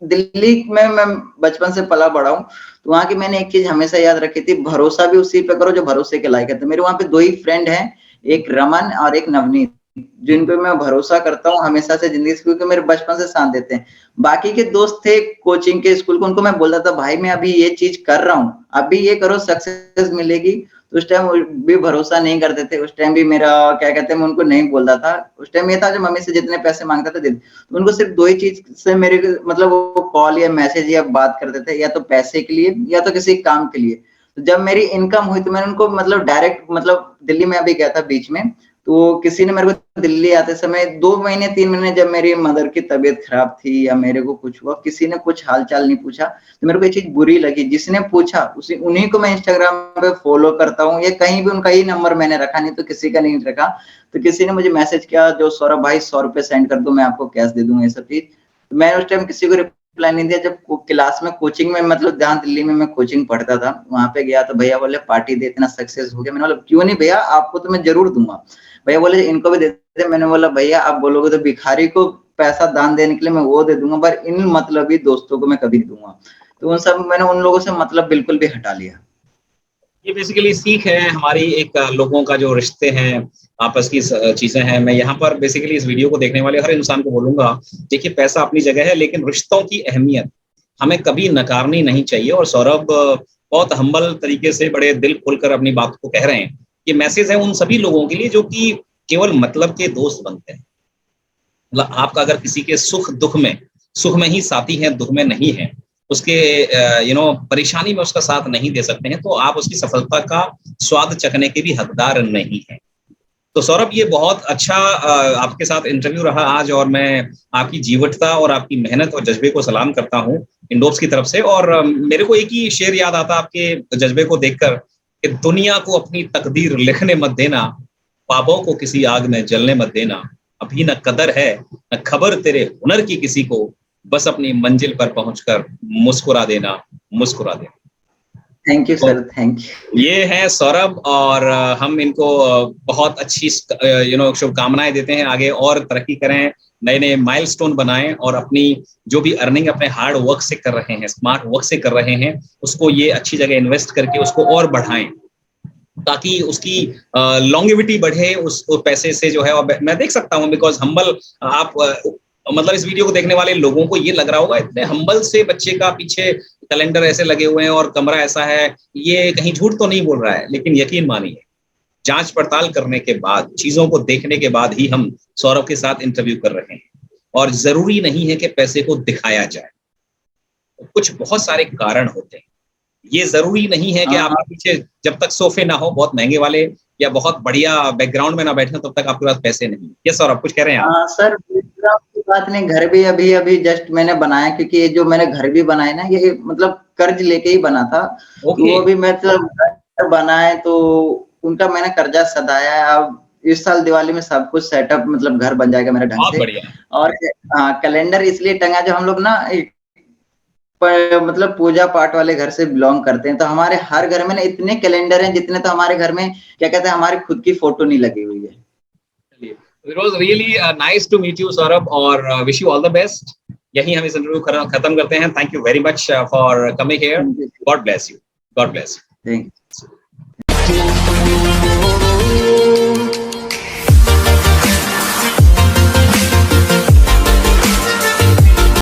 दिल्ली में मैं बचपन से पला बड़ा हूँ, तो वहां की मैंने एक चीज हमेशा याद रखी थी, भरोसा भी उसी पे करो जो भरोसे के लायक है। तो मेरे वहां पे 2 ही फ्रेंड हैं, एक रमन और एक नवनीत, जिन पे मैं भरोसा करता हूँ हमेशा से जिंदगी से, क्योंकि मेरे बचपन से साथ देते हैं। बाकी के दोस्त थे कोचिंग के, स्कूल को, उनको मैं बोलता था भाई मैं अभी ये चीज कर रहा हूँ, अभी ये करो सक्सेस मिलेगी। तो उस टाइम भी भरोसा नहीं करते थे, उस टाइम भी मेरा क्या कहते हैं, मैं उनको नहीं बोलता था। उस टाइम ये था जो मम्मी से जितने पैसे मांगता था दे, तो उनको सिर्फ 2 ही चीज से मेरे मतलब वो कॉल या मैसेज या बात करते थे, या तो पैसे के लिए या तो किसी काम के लिए। तो जब मेरी इनकम हुई तो मैंने उनको मतलब डायरेक्ट, मतलब दिल्ली में अभी गया था बीच में, तो किसी ने मेरे को दिल्ली आते समय 2 महीने 3 महीने जब मेरी मदर की तबीयत खराब थी या मेरे को कुछ हुआ, किसी ने कुछ हालचाल नहीं पूछा, तो मेरे को ये चीज बुरी लगी। जिसने पूछा उसी उन्हीं को मैं इंस्टाग्राम पे फॉलो करता हूँ, या कहीं भी उनका ही नंबर मैंने रखा, नहीं तो किसी का नहीं रखा। तो किसी ने मुझे मैसेज किया, जो सौरभ भाई 100 रुपए सेंड कर दो, मैं आपको कैश दे दूंगा, ये सब चीज। तो मैंने उस टाइम किसी को रिप्लाई नहीं दिया। जब क्लास में कोचिंग में, मतलब जहाँ दिल्ली में मैं कोचिंग पढ़ता था, वहां पे गया तो भैया बोले पार्टी दे, इतना सक्सेस हो गया। मैंने बोला क्यों नहीं भैया, आपको तो मैं जरूर दूंगा। भैया बोले इनको भी दे दे। मैंने बोला भैया आप बोलोगे तो भिखारी को पैसा दान देने के लिए मैं वो दे दूंगा, पर इन मतलबी दोस्तों को मैं कभी नहीं दूंगा। तो उन सब मैंने उन लोगों से मतलब बिल्कुल भी हटा लिया। ये बेसिकली सीख है हमारी, एक लोगों का जो रिश्ते हैं, आपस की चीजें हैं। मैं यहाँ पर बेसिकली इस वीडियो को देखने वाले हर इंसान को बोलूंगा, देखिए पैसा अपनी जगह है, लेकिन रिश्तों की अहमियत हमें कभी नकारनी नहीं चाहिए। और सौरभ बहुत हम्बल तरीके से, बड़े दिल खोलकर अपनी बात को कह रहे हैं। ये मैसेज है उन सभी लोगों के लिए जो कि केवल मतलब के दोस्त बनते हैं। मतलब आपका अगर किसी के सुख में ही साथी है, दुख में नहीं है, उसके परेशानी में उसका साथ नहीं दे सकते हैं, तो आप उसकी सफलता का स्वाद चखने के भी हकदार नहीं है। तो सौरभ, ये बहुत अच्छा आपके साथ इंटरव्यू रहा आज, और मैं आपकी जीवटता और आपकी मेहनत और जज्बे को सलाम करता हूँ इंडोप्स की तरफ से। और मेरे को एक ही शेर याद आता आपके जज्बे को देखकर कि दुनिया को अपनी तकदीर लिखने मत देना, ख्वाबों को किसी आग में जलने मत देना, अभी न कदर है न खबर तेरे हुनर की किसी को, बस अपनी मंजिल पर पहुंचकर मुस्कुरा देना, मुस्कुरा देना। Thank you sir, thank you. ये है सौरभ, और हम इनको बहुत अच्छी शुभकामनाएं देते हैं, आगे और तरक्की करें, नए नए माइलस्टोन बनाएं, और अपनी जो भी अर्निंग अपने हार्ड वर्क से कर रहे हैं, स्मार्ट वर्क से कर रहे हैं, उसको ये अच्छी जगह इन्वेस्ट करके उसको और बढ़ाएं, ताकि उसकी लॉन्गेविटी बढ़े उस पैसे से जो है। और मैं देख सकता हूँ, बिकॉज हम्बल आप मतलब इस वीडियो को देखने वाले लोगों को ये लग रहा होगा, इतने हम्बल से बच्चे का पीछे कैलेंडर ऐसे लगे हुए हैं और कमरा ऐसा है, ये कहीं झूठ तो नहीं बोल रहा है। लेकिन यकीन मानिए, जांच पड़ताल करने के बाद, चीजों को देखने के बाद ही हम सौरभ के साथ इंटरव्यू कर रहे हैं। और जरूरी नहीं है कि पैसे को दिखाया जाए, कुछ बहुत सारे कारण होते हैं। ये जरूरी नहीं है कि आपके पीछे जब तक सोफे ना हो बहुत महंगे वाले, या बहुत बढ़िया बैकग्राउंड में ना बैठे, तब तक आपके पास पैसे नहीं। ये सौरभ कुछ कह रहे हैं आप? सर की बात नहीं, घर भी अभी जस्ट मैंने बनाया, क्योंकि ये जो मैंने घर भी बनाया ना, ये मतलब कर्ज लेके ही बना था। तो वो भी मतलब घर बनाए तो उनका मैंने कर्जा सदाया है। अब इस साल दिवाली में सब कुछ सेटअप, मतलब घर बन जाएगा मेरा ढंग से। और कैलेंडर इसलिए टंगा, जो हम लोग ना मतलब पूजा पाठ वाले घर से बिलोंग करते हैं, तो हमारे हर घर में ना इतने कैलेंडर हैं जितने तो हमारे घर में क्या कहते हैं, हमारी खुद की फोटो नहीं लगी हुई है। It was really nice to meet you, Saurabh, और wish you all the best. यही हम इस इंटरव्यू खत्म करते हैं। Thank you very much for coming here. God bless you. God bless you. Thank you.